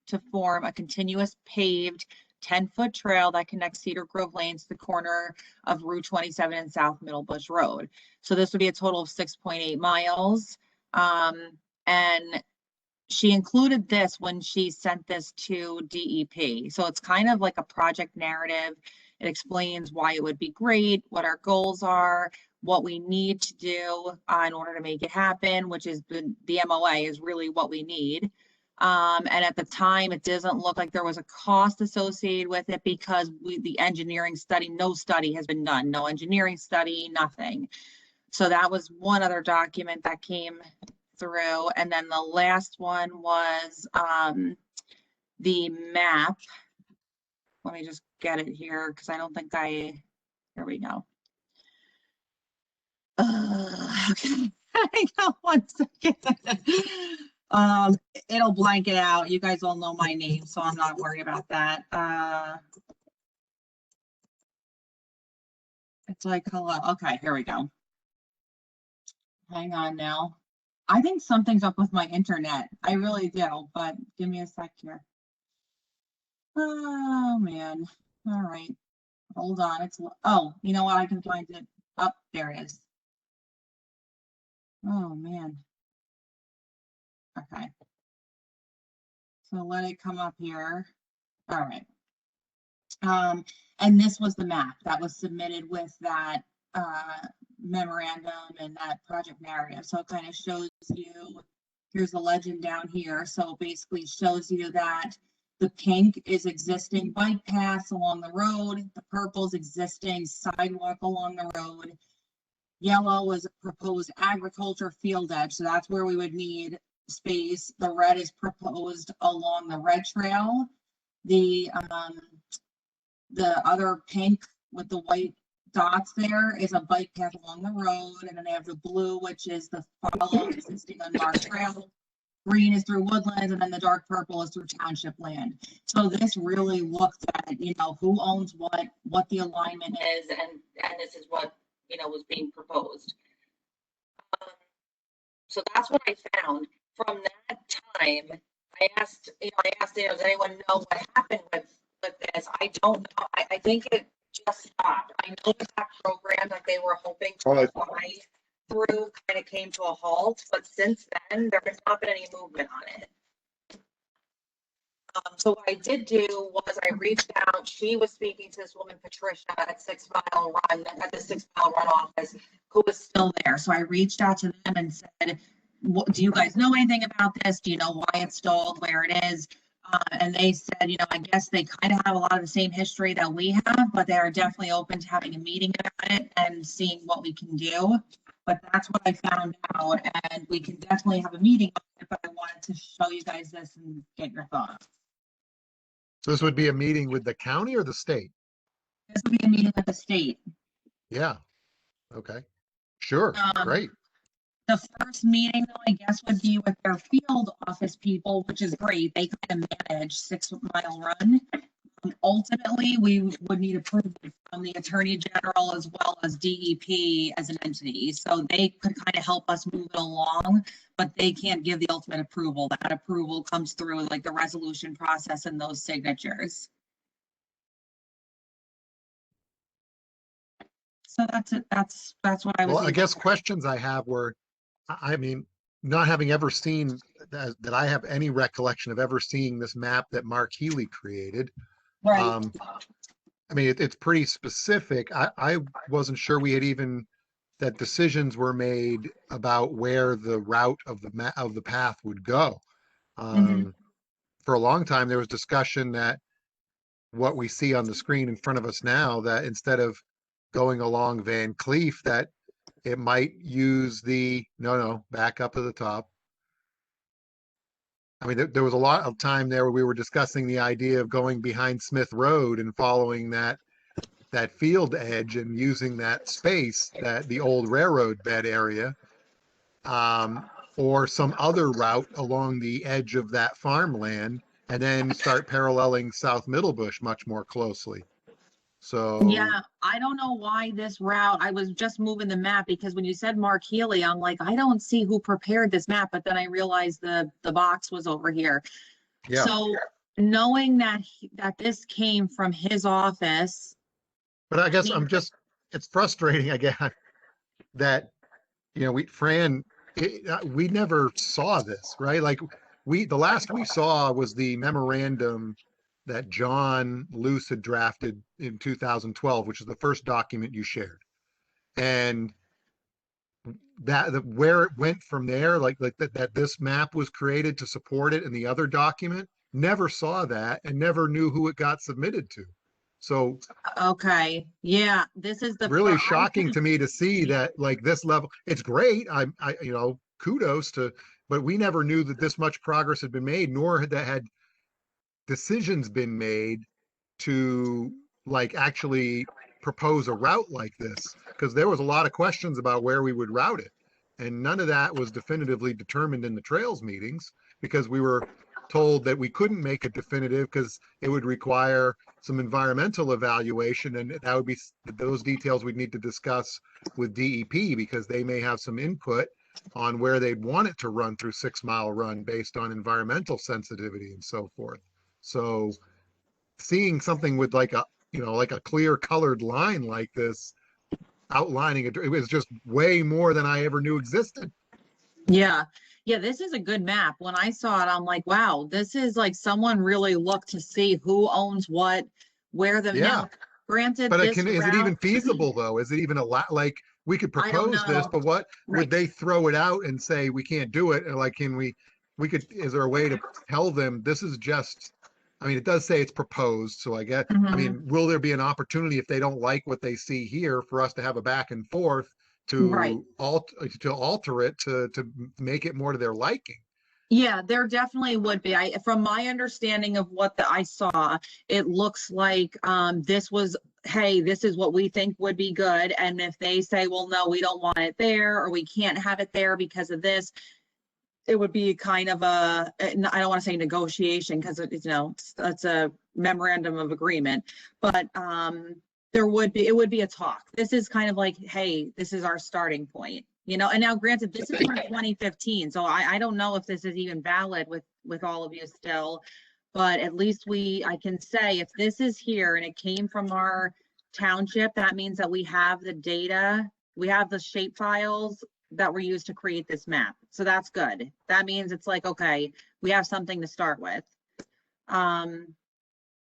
to form a continuous paved 10-foot trail that connects Cedar Grove Lanes to the corner of Route 27 and South Middle Bush Road. So this would be a total of 6.8 miles. And she included this when she sent this to DEP. So it's kind of like a project narrative. It explains why it would be great, what our goals are, what we need to do in order to make it happen, which is the MOA is really what we need. And at the time, it doesn't look like there was a cost associated with it because the engineering study, no study has been done, no engineering study, nothing. So that was one other document that came through. And then the last one was the map. Let me just get it here because I don't think here we go. Okay, hang on 1 second. It'll blank it out. You guys all know my name, so I'm not worried about that. It's like, hello. Okay, here we go. Hang on now. I think something's up with my internet. I really do, but give me a sec here. Oh, man. All right. Hold on. Oh, you know what? I can find it. Oh, there it is. Oh, man. Okay. So let it come up here. All right. And this was the map that was submitted with that memorandum and that project narrative. So it kind of shows you, here's the legend down here. So basically shows you that the pink is existing bike paths along the road. The purple is existing sidewalk along the road. Yellow is proposed agriculture field edge. So that's where we would need space. The red is proposed along the red trail. The other pink with the white dots there is a bike path along the road. And then they have the blue, which is the follow existing unmarked trail. Green is through woodlands, and then the dark purple is through township land. So this really looked at, you know, who owns what the alignment is, and this is what, you know, was being proposed. So that's what I found. From that time, I asked, does anyone know what happened with this? I don't know. I think it just stopped. I know that program that they were hoping to fly through kind of came to a halt, but since then there has not been any movement on it. So what I did do was I reached out. She was speaking to this woman, Patricia, at 6 Mile Run, at the 6 Mile Run office, who was still there. So I reached out to them and said, do you guys know anything about this? Do you know why it's stalled, where it is? And they said, you know, I guess they kind of have a lot of the same history that we have, but they are definitely open to having a meeting about it and seeing what we can do. But that's what I found out, and we can definitely have a meeting on it, but I wanted to show you guys this and get your thoughts. So this would be a meeting with the county or the state? This would be a meeting with the state. Yeah. Okay. Sure. Great. The first meeting, though, I guess, would be with their field office people, which is great. They kind of manage 6 Mile Run. Ultimately, we would need approval from the Attorney General as well as DEP as an entity. So they could kind of help us move it along, but they can't give the ultimate approval. That approval comes through like the resolution process and those signatures. So that's it. That's what I was. Well, I guess questions I have were, I mean, not having ever seen that I have any recollection of ever seeing this map that Mark Healy created. Right. I mean, it's pretty specific. I wasn't sure we had even, that decisions were made about where the route of the path would go. For a long time, there was discussion that what we see on the screen in front of us now, that instead of going along Van Cleef, that it might use back up to the top. I mean, there was a lot of time there where we were discussing the idea of going behind Smith Road and following that field edge and using that space, that the old railroad bed area, or some other route along the edge of that farmland, and then start paralleling South Middlebush much more closely. So. Yeah, I don't know why this route, I was just moving the map because when you said Mark Healy, I'm like, I don't see who prepared this map, but then I realized the box was over here. Yeah, So knowing that, that this came from his office, but I guess mean- it's frustrating again that, Fran, we never saw this, right? Like the last we saw was the memorandum that John Luce had drafted in 2012, which is the first document you shared. And where it went from there, like that this map was created to support it, and the other document, never saw that and never knew who it got submitted to. So okay, yeah, this is the. really I shocking couldn't- to me to see that, like, this level. It's great. I kudos to, but we never knew that this much progress had been made, nor had decisions been made to, like, actually propose a route like this, because there was a lot of questions about where we would route it. And none of that was definitively determined in the trails meetings, because we were told that we couldn't make it definitive because it would require some environmental evaluation, and that would be those details we'd need to discuss with DEP, because they may have some input on where they'd want it to run through 6 Mile Run based on environmental sensitivity and so forth. So seeing something with like a clear colored line like this outlining it was just way more than I ever knew existed. Yeah, yeah, this is a good map. When I saw it, I'm like, wow, this is like someone really looked to see who owns what, where the, Yeah. now, granted, But this is it even route- feasible though? Is it even a lot? Like, we could I don't propose this, know. but what Right. would they throw it out and say we can't do it? Or like, is there a way to tell them this is just, I mean, it does say it's proposed, so I guess, I Mhm. mean, will there be an opportunity if they don't like what they see here for us to have a back and forth Right. to alter it to make it more to their liking? Yeah, there definitely would be. From my understanding of what I saw, it looks like this was, hey, this is what we think would be good. And if they say, well, no, we don't want it there, or we can't have it there because of this, it would be kind of a, I don't want to say negotiation because it's a memorandum of agreement, but it would be a talk. This is kind of like, hey, this is our starting point. And now granted, this is from 2015, so I don't know if this is even valid with all of you still, but at least I can say if this is here and it came from our township, that means that we have the data, we have the shape files that were used to create this map. So that's good. That means it's like, okay, we have something to start with.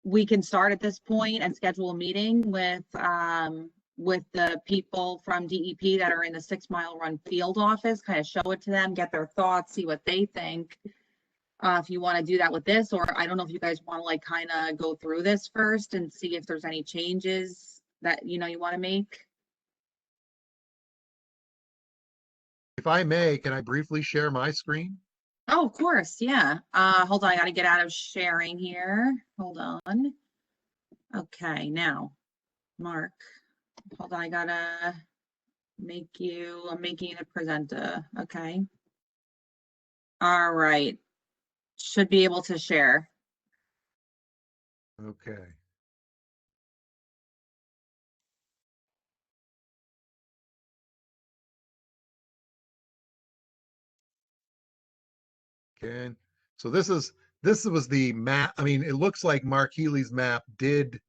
We can start at this point and schedule a meeting with the people from DEP that are in the 6 Mile Run field office, kind of show it to them, get their thoughts, see what they think. If you want to do that with this, or I don't know if you guys want to like kind of go through this first and see if there's any changes that you want to make. If I may, can I briefly share my screen? Oh, of course, yeah. Hold on, I gotta get out of sharing here. Hold on. Okay, now, Mark, hold on, I gotta I'm making you a presenter, okay? All right, should be able to share. Okay. Okay, so this was the map. I mean, it looks like Mark Healy's map did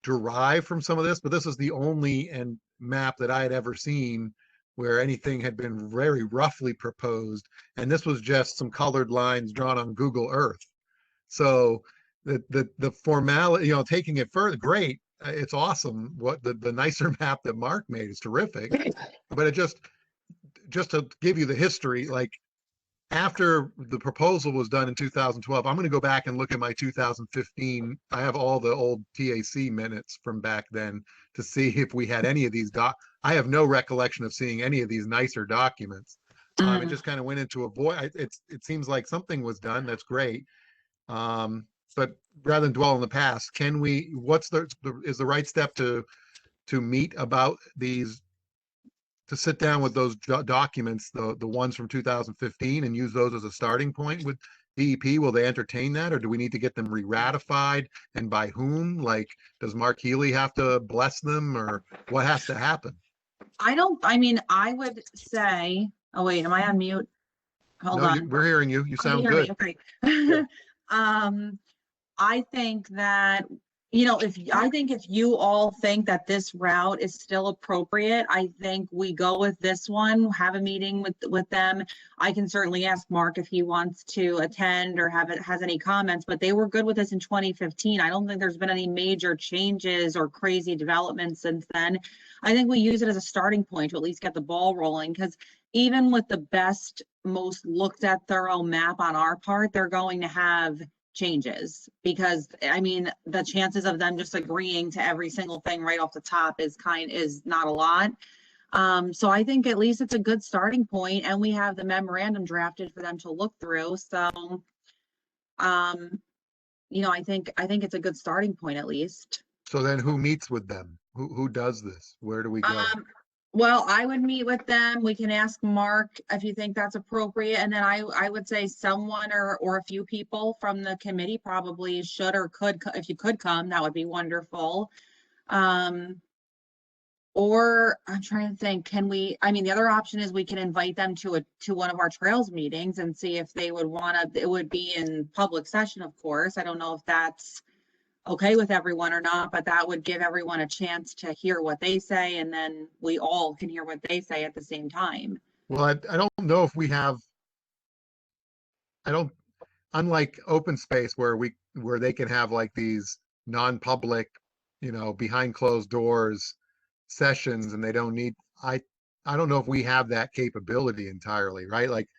derive from some of this, but this is the only map that I had ever seen where anything had been very roughly proposed, and this was just some colored lines drawn on Google Earth. So the formality, taking it further, great. It's awesome. What the nicer map that Mark made is terrific, but it just to give you the history, like, after the proposal was done in 2012, I'm going to go back and look at my 2015. I have all the old TAC minutes from back then to see if we had any of these I have no recollection of seeing any of these nicer documents. It just kind of went into a void. It seems like something was done. That's great. But rather than dwell on the past, is the right step to meet about these, to sit down with those documents, the ones from 2015, and use those as a starting point DEP, will they entertain that, or do we need to get them re-ratified, and by whom? Like, does Mark Healy have to bless them, or what has to happen? I mean, I would say, oh wait, am I on mute? Hold No, on. we're hearing you. You Oh, you sound hear me? good. Okay. Yeah. I think that, I think if you all think that this route is still appropriate, I think we go with this one, have a meeting with them. I can certainly ask Mark if he wants to attend or has any comments, but they were good with this in 2015. I don't think there's been any major changes or crazy developments since then. I think we use it as a starting point to at least get the ball rolling, because even with the best, most looked at thorough map on our part, they're going to have changes, because I mean, the chances of them just agreeing to every single thing right off the top is not a lot. So I think at least it's a good starting point, and we have the memorandum drafted for them to look through. So, I think it's a good starting point at least. So then who meets with them? Who does this? Where do we go? Well, I would meet with them. We can ask Mark if you think that's appropriate. And then I would say someone or a few people from the committee probably should or could, if you could come, that would be wonderful. Or I'm trying to think, the other option is we can invite them to one of our trails meetings and see if they would it would be in public session, of course. I don't know if that's okay with everyone or not, but that would give everyone a chance to hear what they say, and then we all can hear what they say at the same time. Well, I don't know if we have, unlike open space where they can have like these non-public, behind closed doors sessions, and they don't need, I don't know if we have that capability entirely, right? Like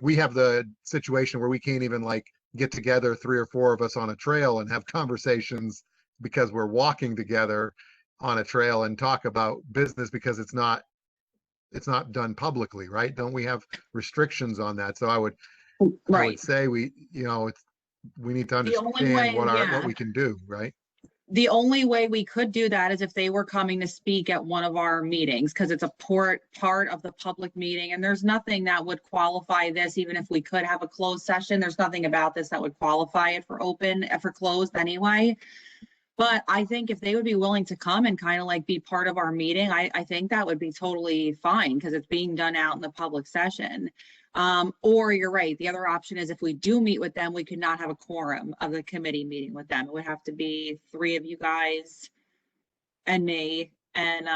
we have the situation where we can't even like get together 3 or 4 of us on a trail and have conversations because we're walking together on a trail and talk about business, because it's not done publicly, right? Don't we have restrictions on that? So I would say we need to understand what we can do, right? The only way we could do that is if they were coming to speak at one of our meetings, because it's a part of the public meeting, and there's nothing that would qualify this. Even if we could have a closed session, there's nothing about this that would qualify it for closed anyway. But I think if they would be willing to come and kind of like be part of our meeting, I think that would be totally fine, because it's being done out in the public session. Or you're right, the other option is if we do meet with them, we could not have a quorum of the committee meeting with them. It would have to be 3 of you guys and me, and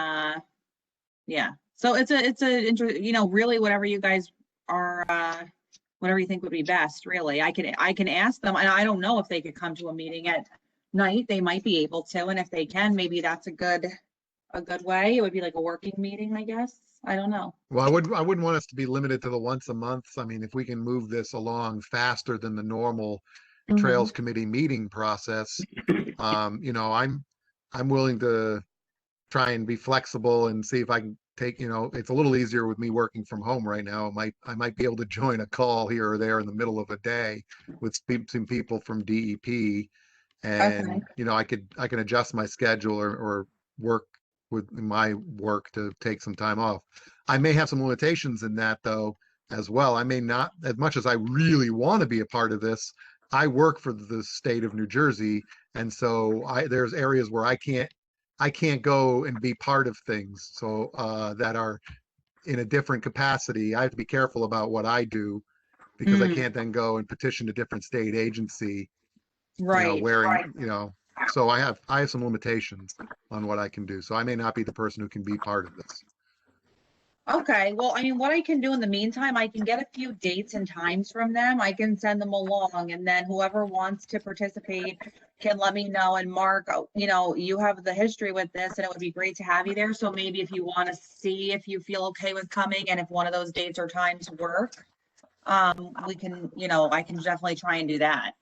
yeah. So really whatever you guys are, whatever you think would be best, really. I can ask them, and I don't know if they could come to a meeting at night. They might be able to, and if they can, maybe that's a good way. It would be like a working meeting, I guess. I don't know. Well, I wouldn't want us to be limited to the once a month. I mean, if we can move this along faster than the normal Trails Committee meeting process, I'm willing to try and be flexible and see if I can take, it's a little easier with me working from home right now. I might be able to join a call here or there in the middle of a day with some people from DEP, and I can adjust my schedule or work with my work to take some time off. I may have some limitations in that though as well. I may not, as much as I really want to be a part of this, I work for the state of New Jersey, and so there's areas where I can't go and be part of things, so that are in a different capacity. I have to be careful about what I do, because I can't then go and petition a different state agency, so I have some limitations on what I can do. So I may not be the person who can be part of this. Okay, well, what I can do in the meantime, I can get a few dates and times from them. I can send them along, and then whoever wants to participate can let me know. And Mark, you have the history with this, and it would be great to have you there. So maybe if you want to see if you feel okay with coming, and if one of those dates or times work, we can, I can definitely try and do that.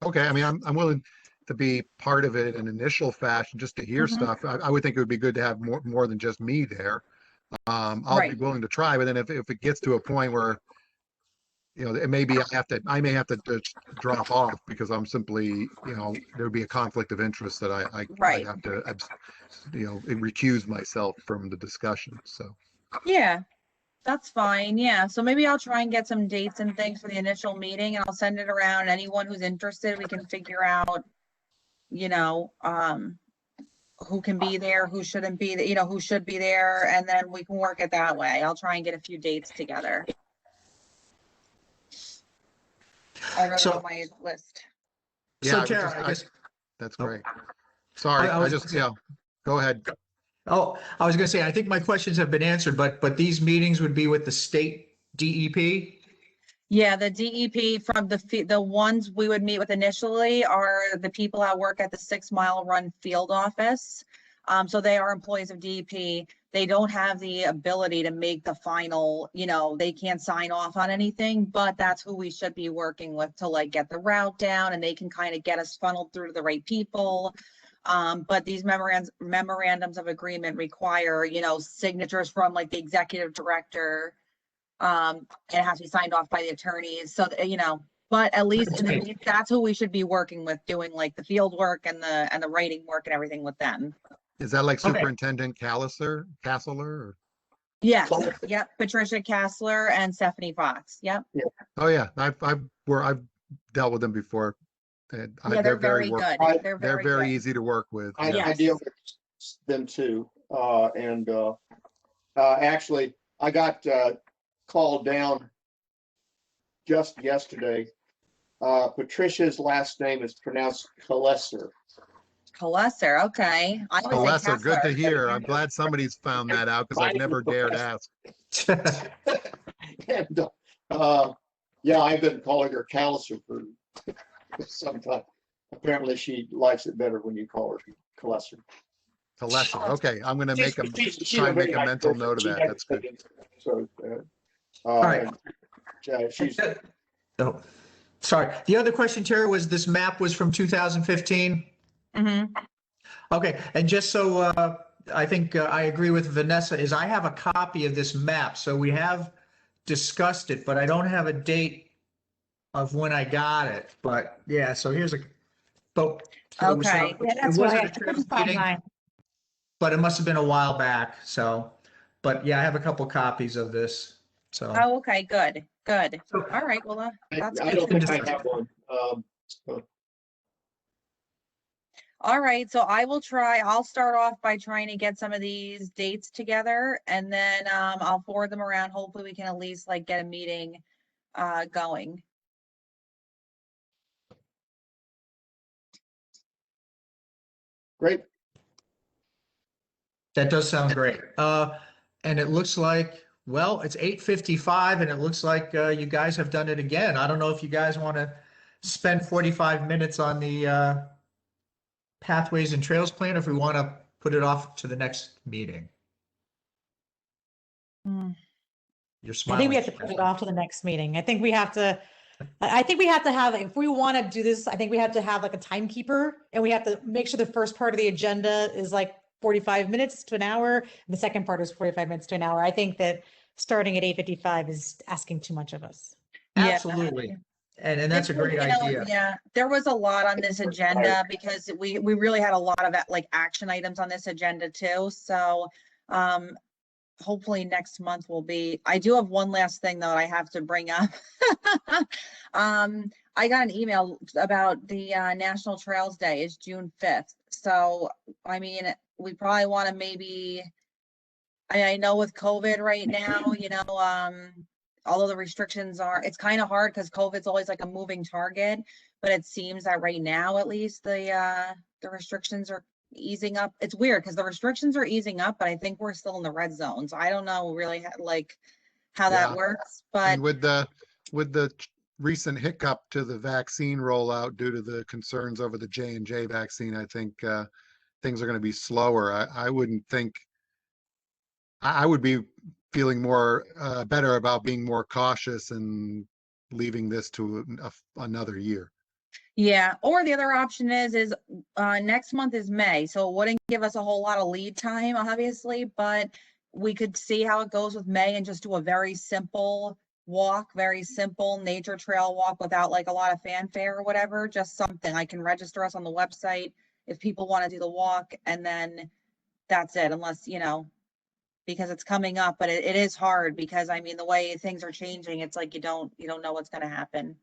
Okay, I'm willing to be part of it in initial fashion, just to hear stuff. I would think it would be good to have more than just me there. I'll be willing to try, but then if it gets to a point where, it may be I may have to just drop off because I'm simply, there would be a conflict of interest that I have to, recuse myself from the discussion. So yeah. That's fine, yeah. So maybe I'll try and get some dates and things for the initial meeting and I'll send it around. Anyone who's interested, we can figure out, you know, who can be there, who shouldn't be, you know, who should be there, and then we can work it that way. I'll try and get a few dates together. I wrote it So- on my list. Yeah, So I would Tara, just- I guess, That's Oh. great. Sorry, I I was just, gonna say- yeah, go ahead. oh, I was gonna say, I think my questions have been answered, but these meetings would be with the state DEP? Yeah, the DEP from the ones we would meet with initially are the people that work at the 6 Mile Run field office. So they are employees of DEP. They don't have the ability to make the final, you know, they can't sign off on anything, but that's who we should be working with to like get the route down and they can kind of get us funneled through to the right people. But these memorandums of agreement require, you know, signatures from like the executive director. And it has to be signed off by the attorneys. So, you know, but at least in the, that's who we should be working with, doing like the field work and the writing work and everything with them. Is that like Okay. Superintendent Castler, or? Yes, yep, Patricia Kassler and Stephanie Fox, yep. Oh, yeah, I've dealt with them before. And Yeah, they're very work- good. They're very good. easy to work with. I, yeah. I deal with them too. Actually, I got called down just yesterday. Patricia's last name is pronounced Kalesser. Kalesser, okay. I always say Lesser, good to Kassler. hear. I'm glad somebody's found that out because I've never dared ask. And, yeah, I've been calling her Kalesser for some time. Apparently, she likes it better when you call her Kalesser. Lesser, okay, I'm gonna make a, She's try and very make a nice mental person. note of She that. has That's good. opinions. So, right. she's, Oh, sorry. The other question, Terry, was this map was from 2015? Mhm. Okay, and just so I think I agree with Vanessa, is I have a copy of this map, so we have discussed it, but I don't have a date of when I got it. But yeah, so here's a. So Okay. Yeah, it that's what wasn't I a Trails couldn't find meeting, mine. but it must have been a while back. So, but yeah, I have a couple copies of this. So Oh, okay, good, good. So- All right, well, that's I good. don't think I have one. All right, so I'll start off by trying to get some of these dates together and then I'll forward them around. Hopefully we can at least like get a meeting going. Great. that does sound great. And it looks like, well, it's 8:55 and it looks like you guys have done it again. I don't know if you guys want to spend 45 minutes on the pathways and trails plan, or if we want to put it off to the next meeting. Hmm. You're I smiling. think we have to put it off to the next meeting. I think we have to have, if we want to do this, I think we have to have like a timekeeper and we have to make sure the first part of the agenda is like 45 minutes to an hour. And the second part is 45 minutes to an hour. I think that starting at 8:55 is asking too much of us. Yeah. Absolutely. And that's a great You know, idea. Yeah, there was a lot on this agenda because we really had a lot of like action items on this agenda too. So hopefully next month will be, I do have one last thing though I have to bring up. I got an email about the National Trails Day is June 5th. So, I mean, we probably want to maybe, I know with COVID right now, you know, although the restrictions are, it's kind of hard because COVID's always like a moving target, but it seems that right now, at least the restrictions are easing up. It's weird because the restrictions are easing up, but I think we're still in the red zone. So I don't know really like how that Yeah. works, but And with the recent hiccup to the vaccine rollout due to the concerns over the J&J vaccine, I think things are going to be slower. I wouldn't think, I would be feeling more better about being more cautious and leaving this to another year. yeah. Or the other option is next month is May, so it wouldn't give us a whole lot of lead time, obviously, but we could see how it goes with May and just do a very simple walk, very simple nature trail walk without like a lot of fanfare or whatever, just something. I can register us on the website if people want to do the walk and then that's it, unless, you know, because it's coming up, but it is hard because I mean, the way things are changing, it's like you don't know what's gonna happen.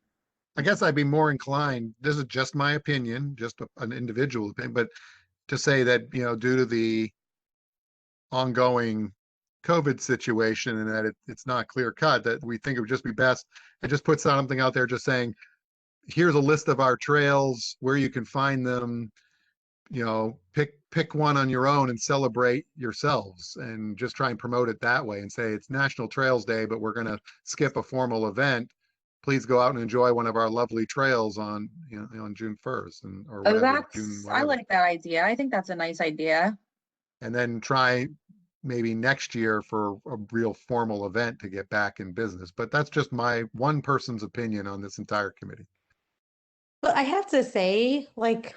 I guess I'd be more inclined, this is just my opinion, just an individual opinion, but to say that, you know, due to the ongoing COVID situation and that it's not clear cut, that we think it would just be best to just put something out there just saying, here's a list of our trails, where you can find them, you know, pick one on your own and celebrate yourselves and just try and promote it that way and say it's National Trails Day, but we're going to skip a formal event. Please go out and enjoy one of our lovely trails on, you know, on June 1st or Oh, whatever, June I whatever. like that idea. I think that's a nice idea. And then try maybe next year for a real formal event to get back in business. But that's just my one person's opinion on this entire committee. But I have to say, like,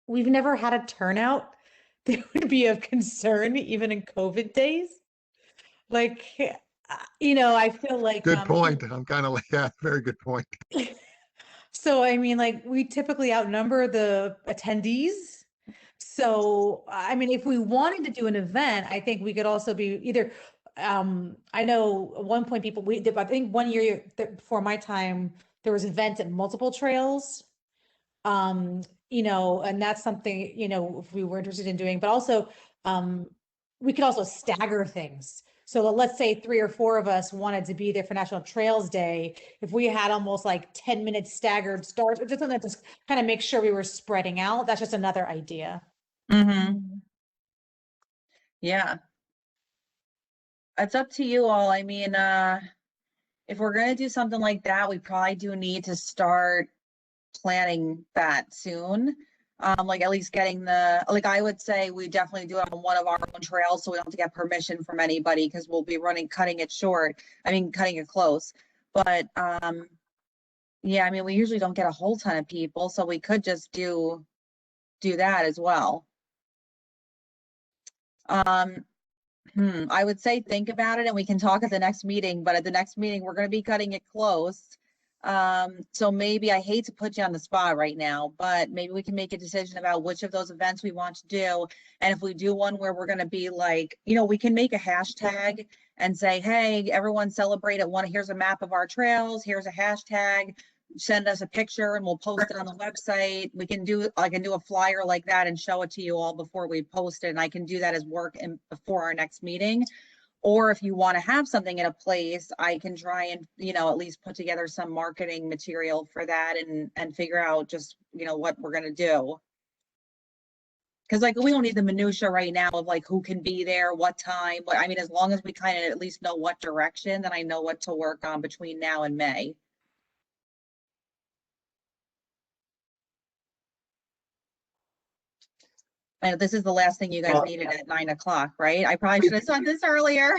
we've never had a turnout that would be of concern, even in COVID days. Like, you know, I feel like Good point. I'm kind of like, yeah, very good point. So, I mean, like, we typically outnumber the attendees. So, I mean, if we wanted to do an event, I think we could also be either, I know at one point people, we did, I think one year before my time, there was events at multiple trails. You know, and that's something, you know, if we were interested in doing, but also, we could also stagger things. So let's say 3 or 4 of us wanted to be there for National Trails Day. If we had almost like 10-minute staggered starts, just something that just kind of make sure we were spreading out. That's just another idea. Mm-hmm. Yeah. It's up to you all. I mean, if we're gonna do something like that, we probably do need to start planning that soon. Like at least getting like I would say we definitely do it on one of our own trails so we don't have to get permission from anybody because we'll be cutting it short. I mean, cutting it close. But yeah, I mean, we usually don't get a whole ton of people, so we could just do that as well. I would say think about it and we can talk at the next meeting, but at the next meeting, we're going to be cutting it close. So maybe I hate to put you on the spot right now, but maybe we can make a decision about which of those events we want to do. And if we do one where we're going to be like, you know, we can make a hashtag and say, hey, everyone celebrate at one. Here's a map of our trails. Here's a hashtag. Send us a picture and we'll post it on the website. I can do a flyer like that and show it to you all before we post it. And I can do that as work before our next meeting. Or if you want to have something in a place, I can try and, you know, at least put together some marketing material for that and figure out just, you know, what we're going to do. Because like, we don't need the minutia right now of like, who can be there, what time. But I mean, as long as we kind of at least know what direction, then I know what to work on between now and May. I know this is the last thing you guys needed at 9 o'clock, right? I probably should have done this earlier.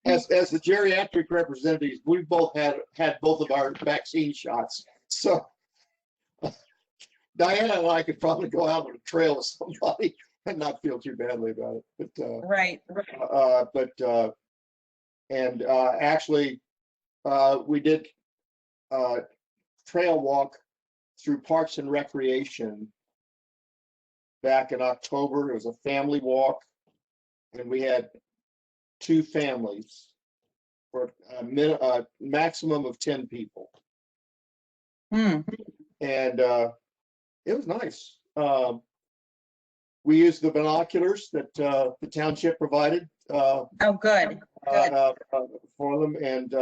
As the geriatric representatives, we both had both of our vaccine shots. So Diana and I could probably go out on a trail with somebody and not feel too badly about it. But right. Actually, we did trail walk through Parks and Recreation back in October. It was a family walk, and we had 2 families for a maximum of 10 people. And it was nice. We used the binoculars that the township provided. Oh, good. For them, and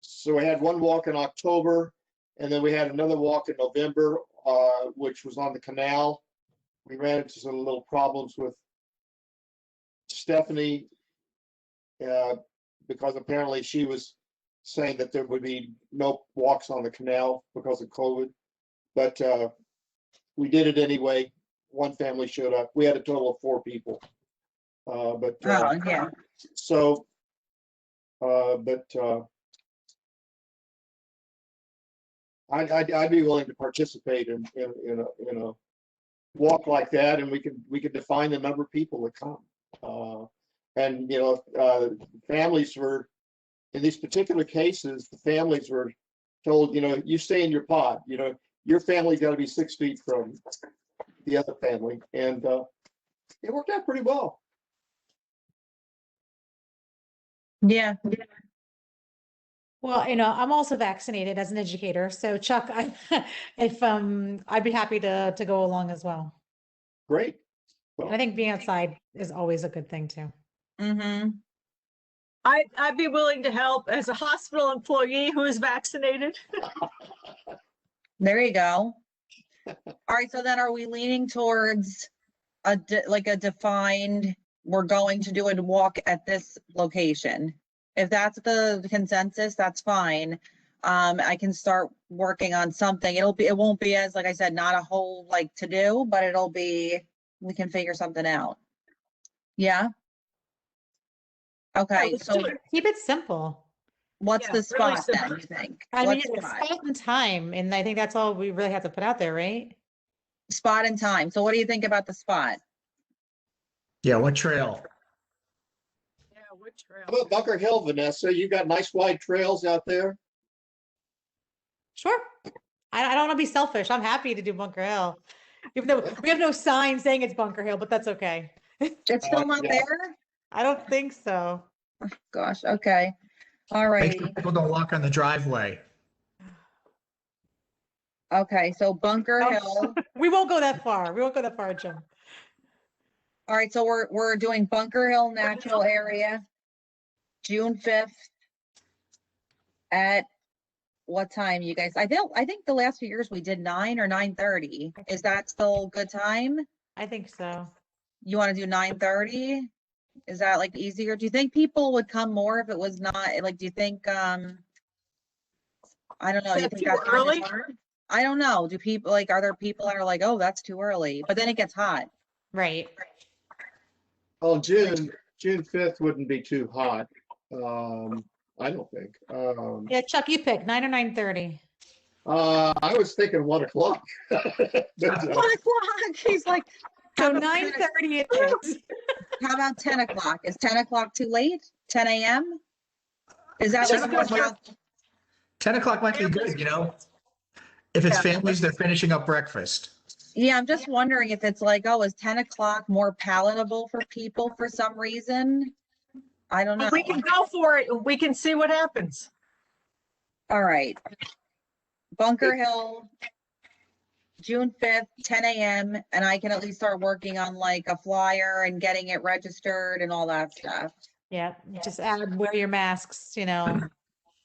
so we had one walk in October, and then we had another walk in November, which was on the canal. We ran into some little problems with Stephanie because apparently she was saying that there would be no walks on the canal because of COVID. But we did it anyway. One family showed up. We had a total of 4 people. Yeah. So, I'd be willing to participate in a walk like that, and we could define the number of people that come. And you know, families were, in these particular cases, the families were told, you know, you stay in your pod. You know, your family's got to be 6 feet from the other family, and it worked out pretty well. Yeah. Well, I'm also vaccinated as an educator, so Chuck, I'd be happy to go along as well. Great. And I think being outside is always a good thing too. Mm-hmm. I'd be willing to help as a hospital employee who is vaccinated. There you go. All right, so then are we leaning towards like a defined, we're going to do a walk at this location? If that's the consensus, that's fine. I can start working on something. It won't be as, like I said, not a whole like to do, but we can figure something out. Yeah. Okay, let's so do it. Keep it simple. what's Yeah, the really spot then, simple. you think? I mean, What it's spot? spot and time, and I think that's all we really have to put out there, right? Spot and time. So what do you think about the spot? Yeah, what trail? Yeah, wood trail. How about Bunker Hill, Vanessa? You got nice wide trails out there? Sure. I don't want to be selfish. I'm happy to do Bunker Hill. Even though we have no sign saying it's Bunker Hill, but that's okay. It's still not yeah. there? I don't think so. Gosh, okay. All Make sure right. people don't walk on the driveway. Okay, so Bunker Oh. Hill. We won't go that far. We won't go that far, Jim. All right, so we're doing Bunker Hill Natural Area, June 5th. At what time, you guys? I think the last few years we did 9 or 9:30. Is that still a good time? I think so. You want to do 9:30? Is that like easier? Do you think people would come more if it was not, like, do you think, I don't know. Is Do you that think too that time is early? hard? I don't know. Do people, like, are there people that are like, oh, that's too early? But then it gets hot. Right. Oh, June 5th wouldn't be too hot. I don't think. Yeah, Chuck, you pick 9 or 9:30. I was thinking 1 o'clock. But, 1 o'clock. He's like, So how about 9:30 it is. how about 10 o'clock? Is 10 o'clock too late? 10 a.m.? Is that 10 like? o'clock 10 o'clock might be good, If it's Yeah. families, they're finishing up breakfast. Yeah, I'm just wondering if it's like, oh, is 10 o'clock more palatable for people for some reason? I don't know. We can go for it. We can see what happens. All right. Bunker Hill, June 5th, 10 a.m. And I can at least start working on like a flyer and getting it registered and all that stuff. Yeah, just add wear your masks,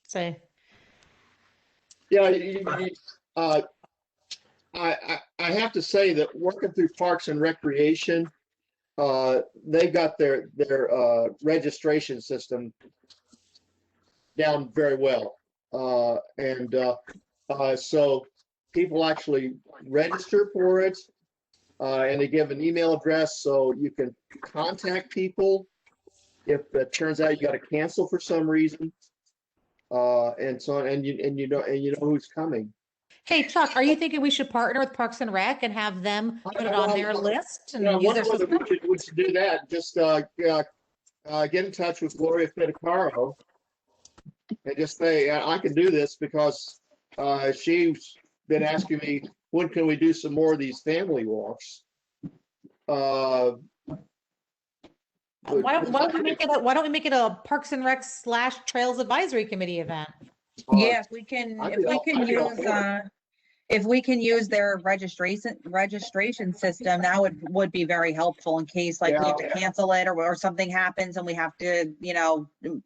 say. Yeah, I have to say that working through Parks and Recreation, they've got their registration system down very well. So people actually register for it, and they give an email address so you can contact people if it turns out you got to cancel for some reason, and so on, and you know who's coming. Hey, Chuck, are you thinking we should partner with Parks and Rec and have them put it on their list and Yeah, I use their wonder whether system? we should do that. Just get in touch with Gloria Fedicaro and just say, I can do this because she's been asking me, when can we do some more of these family walks? Why don't we make it a Parks and Rec / Trails Advisory Committee event? Yeah, if we can I'd be all for if we can use their registration system, that would be very helpful in case like we have to cancel it or something happens and we have to,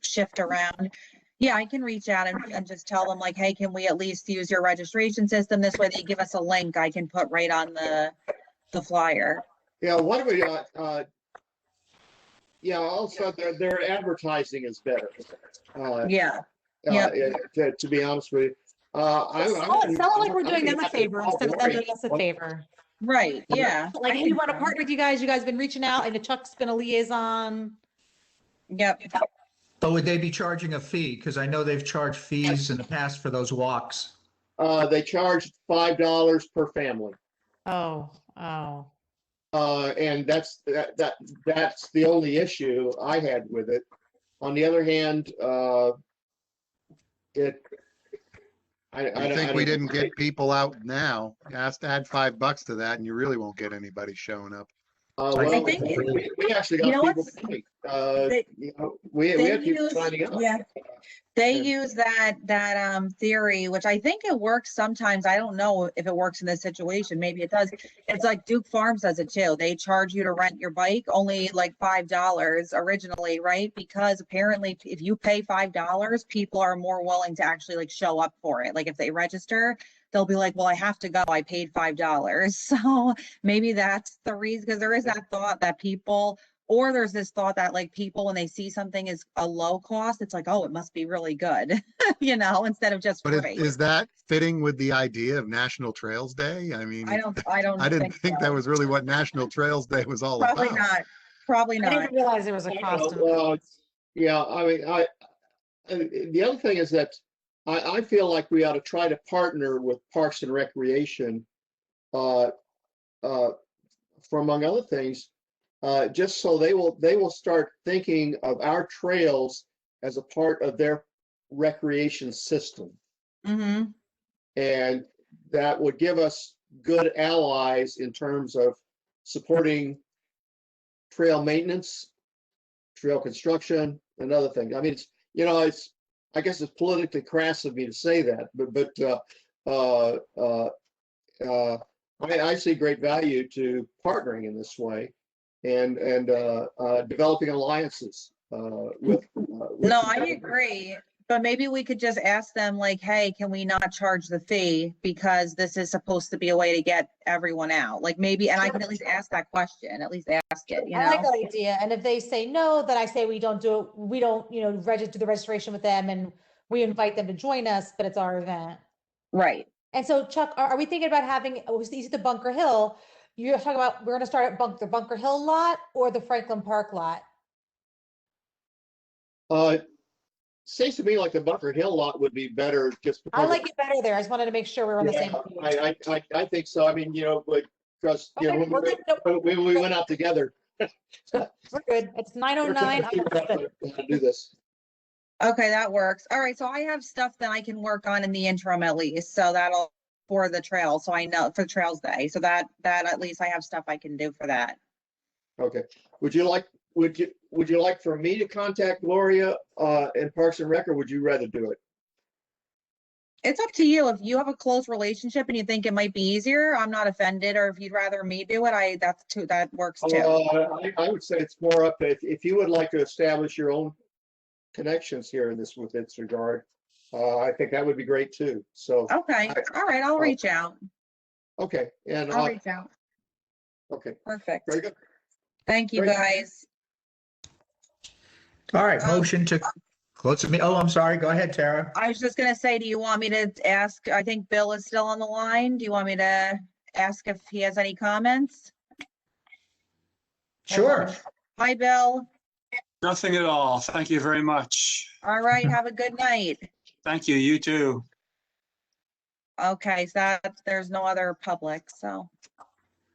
shift around. Yeah, I can reach out and just tell them like, hey, can we at least use your registration system? This way they give us a link I can put right on the flyer. Yeah, what do we, also their advertising is better. Yeah. To be honest with you. Sell it like we're doing them a favor instead of them doing us a favor. Right, yeah. Like, hey, we want to partner with you guys. You guys have been reaching out and Chuck's been a liaison. Yep. So would they be charging a fee? Because I know they've charged fees in the past for those walks. They charge $5 per family. Oh. And that's the only issue I had with it. On the other hand, I think we didn't get people out now. Add $5 to that and you really won't get anybody showing up. Well, think we actually You know got people, what's- coming. they- We they had people use- signing up. yeah. They And- use that theory, which I think it works sometimes. I don't know if it works in this situation. Maybe it does. It's like Duke Farms does it too. They charge you to rent your bike only like $5 originally, right? Because apparently if you pay $5, people are more willing to actually like show up for it. Like if they register, they'll be like, well, I have to go. I paid $5. So maybe that's the reason, because there is that thought that people, or there's this thought that like people, when they see something is a low cost, it's like, oh, it must be really good, instead of just But free. is that fitting with the idea of National Trails Day? I mean, I don't I didn't think that so. was really what National Trails Day was all Probably about. not. Probably I not. didn't realize there was a I cost. know, to it. well, yeah, I mean, the other thing is that I feel like we ought to try to partner with Parks and Recreation, for among other things, just so they will start thinking of our trails as a part of their recreation system. Mm-hmm. And that would give us good allies in terms of supporting trail maintenance, trail construction, and other things. I mean, I guess it's politically crass of me to say that, but I see great value to partnering in this way and developing alliances with. No, I agree. But maybe we could just ask them like, hey, can we not charge the fee because this is supposed to be a way to get everyone out? Like maybe, and I can at least ask that question, at least ask it, I like that idea. And if they say no, then I say we don't do it. We don't, register the registration with them and we invite them to join us, but it's our event. Right. And so Chuck, are we thinking about having, these the Bunker Hill? You're talking about, we're gonna start at the Bunker Hill lot or the Franklin Park lot? Seems to me like the Bunker Hill lot would be better just because. I like it better there. I just wanted to make sure we were on the same Yeah, page. I think so. I mean, because, Okay, we're good. Nope, when we went out together. we're good. It's 9:09. To do this. Okay, that works. All right, so I have stuff that I can work on in the interim at least, so that'll for the trail, so I know for Trails Day, so that at least I have stuff I can do for that. Okay. Would you like for me to contact Gloria in Parks and Rec, or would you rather do it? It's up to you. If you have a close relationship and you think it might be easier, I'm not offended, or if you'd rather me do it, that works too. I would say it's more up if you would like to establish your own connections here in this with its regard. I think that would be great too. So. Okay, all right, I'll reach out. Okay, and I'll reach out. okay, Perfect. very good. Thank you, Great. guys. All right, motion to close the meeting. Oh, I'm sorry. Go ahead, Tara. I was just gonna say, do you want me to ask, I think Bill is still on the line. Do you want me to ask if he has any comments? Sure. Hi, Bill. Nothing at all. Thank you very much. All right, have a good night. Thank you. You too. Okay, so there's no other public, so.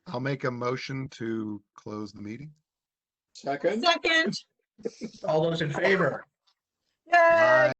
I'll make a motion to close the meeting. Second. Second. All those in favor? Yay.